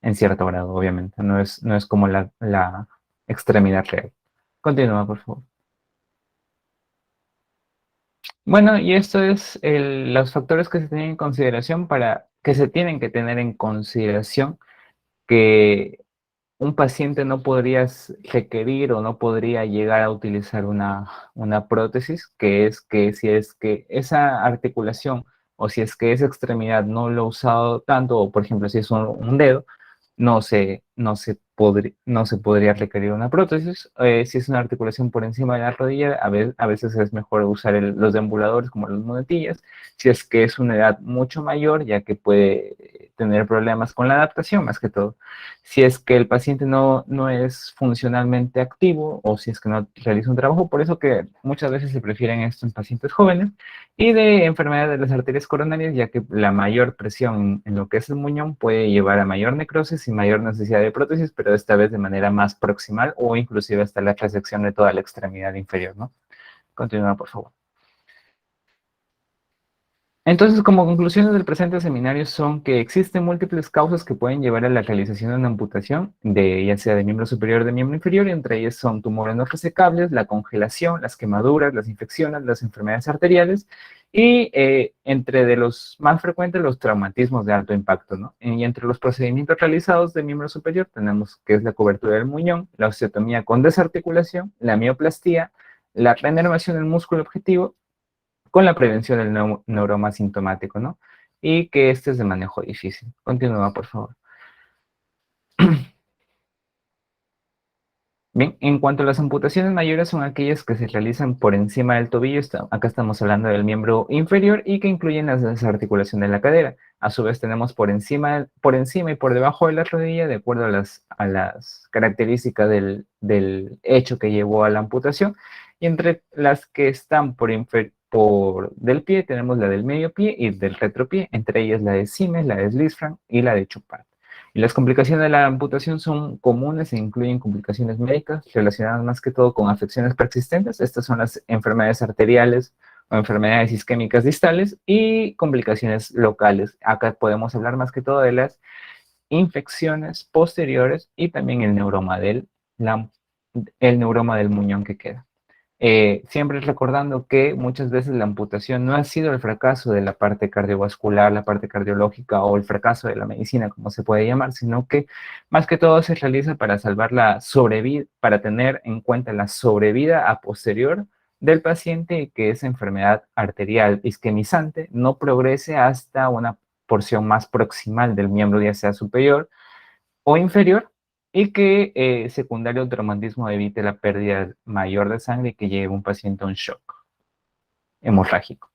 en cierto grado, obviamente. No es como la extremidad real. Continúa, por favor. Bueno, y esto es los factores que se tienen en consideración que se tienen que tener en consideración que un paciente no podría requerir o no podría llegar a utilizar una prótesis, que es que si es que esa articulación o si es que esa extremidad no lo ha usado tanto, o por ejemplo si es un dedo, no se podría requerir una prótesis. Si es una articulación por encima de la rodilla, a veces es mejor usar los deambuladores como las muletillas. Si es que es una edad mucho mayor, ya que puede tener problemas con la adaptación más que todo. Si es que el paciente no es funcionalmente activo, o si es que no realiza un trabajo, por eso que muchas veces se prefieren esto en pacientes jóvenes, y de enfermedades de las arterias coronarias, ya que la mayor presión en lo que es el muñón puede llevar a mayor necrosis y mayor necesidad de prótesis, pero esta vez de manera más proximal o inclusive hasta la resección de toda la extremidad inferior, ¿no? Continúa, por favor. Entonces, como conclusiones del presente seminario son que existen múltiples causas que pueden llevar a la realización de una amputación, ya sea de miembro superior o de miembro inferior, y entre ellas son tumores no resecables, la congelación, las quemaduras, las infecciones, las enfermedades arteriales, y entre de los más frecuentes, los traumatismos de alto impacto, ¿no? Y entre los procedimientos realizados de miembro superior tenemos que es la cobertura del muñón, la osteotomía con desarticulación, la mioplastía, la reenervación del músculo objetivo, con la prevención del neuroma sintomático, ¿no? Y que este es de manejo difícil. Continúa, por favor. Bien, en cuanto a las amputaciones mayores, son aquellas que se realizan por encima del tobillo. Acá estamos hablando del miembro inferior, y que incluyen la desarticulación de la cadera. A su vez tenemos por encima y por debajo de la rodilla, de acuerdo a las características del hecho que llevó a la amputación. Y entre las que están del pie, tenemos la del medio pie y del retropié, entre ellas la de Siemens, la de Lisfranc y la de Chopard. Y las complicaciones de la amputación son comunes e incluyen complicaciones médicas relacionadas más que todo con afecciones persistentes. Estas son las enfermedades arteriales o enfermedades isquémicas distales y complicaciones locales. Acá podemos hablar más que todo de las infecciones posteriores y también el el neuroma del muñón que queda. Siempre recordando que muchas veces la amputación no ha sido el fracaso de la parte cardiovascular, la parte cardiológica o el fracaso de la medicina, como se puede llamar, sino que más que todo se realiza para salvar la sobrevida, para tener en cuenta la sobrevida a posterior del paciente y que esa enfermedad arterial isquemizante no progrese hasta una porción más proximal del miembro, ya sea superior o inferior, y que secundario al traumatismo evite la pérdida mayor de sangre y que lleve un paciente a un shock hemorrágico.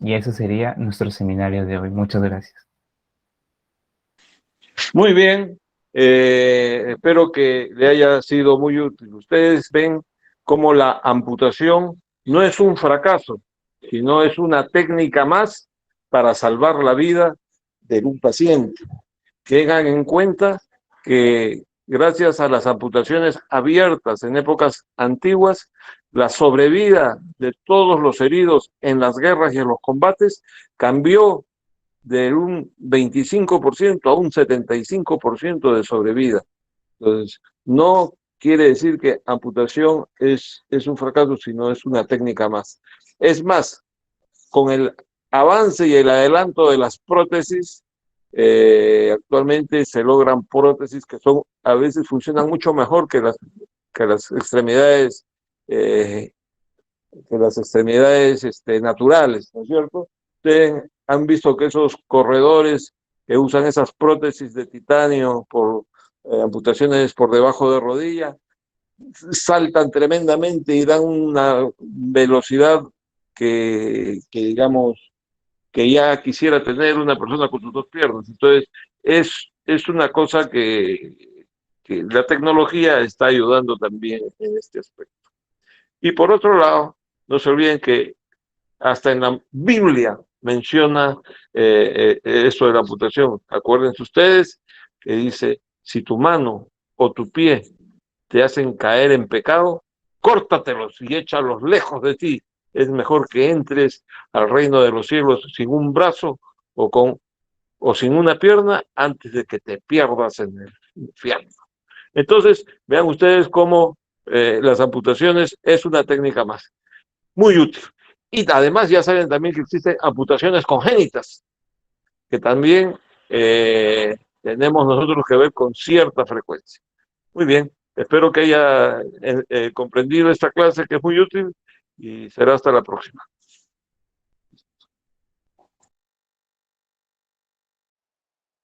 Y eso sería nuestro seminario de hoy. Muchas gracias. Muy bien, espero que le haya sido muy útil. Ustedes ven cómo la amputación no es un fracaso, sino es una técnica más para salvar la vida de un paciente. Tengan en cuenta que gracias a las amputaciones abiertas en épocas antiguas, la sobrevida de todos los heridos en las guerras y en los combates cambió de un 25% a un 75% de sobrevida. Entonces, no quiere decir que amputación es un fracaso, sino es una técnica más. Es más, con el avance y el adelanto de las prótesis, actualmente se logran prótesis que a veces funcionan mucho mejor que las extremidades, naturales, ¿no es cierto? Ustedes han visto que esos corredores que usan esas prótesis de titanio por amputaciones por debajo de rodilla, saltan tremendamente y dan una velocidad digamos, que ya quisiera tener una persona con sus dos piernas. Entonces, es una cosa que la tecnología está ayudando también en este aspecto. Y por otro lado, no se olviden que hasta en la Biblia menciona esto de la amputación. Acuérdense ustedes que dice, si tu mano o tu pie te hacen caer en pecado, córtatelos y échalos lejos de ti. Es mejor que entres al reino de los cielos sin un brazo o sin una pierna antes de que te pierdas en el infierno. Entonces, vean ustedes cómo las amputaciones es una técnica más, muy útil. Y además ya saben también que existen amputaciones congénitas, que también tenemos nosotros que ver con cierta frecuencia. Muy bien, espero que haya comprendido esta clase que es muy útil y será hasta la próxima.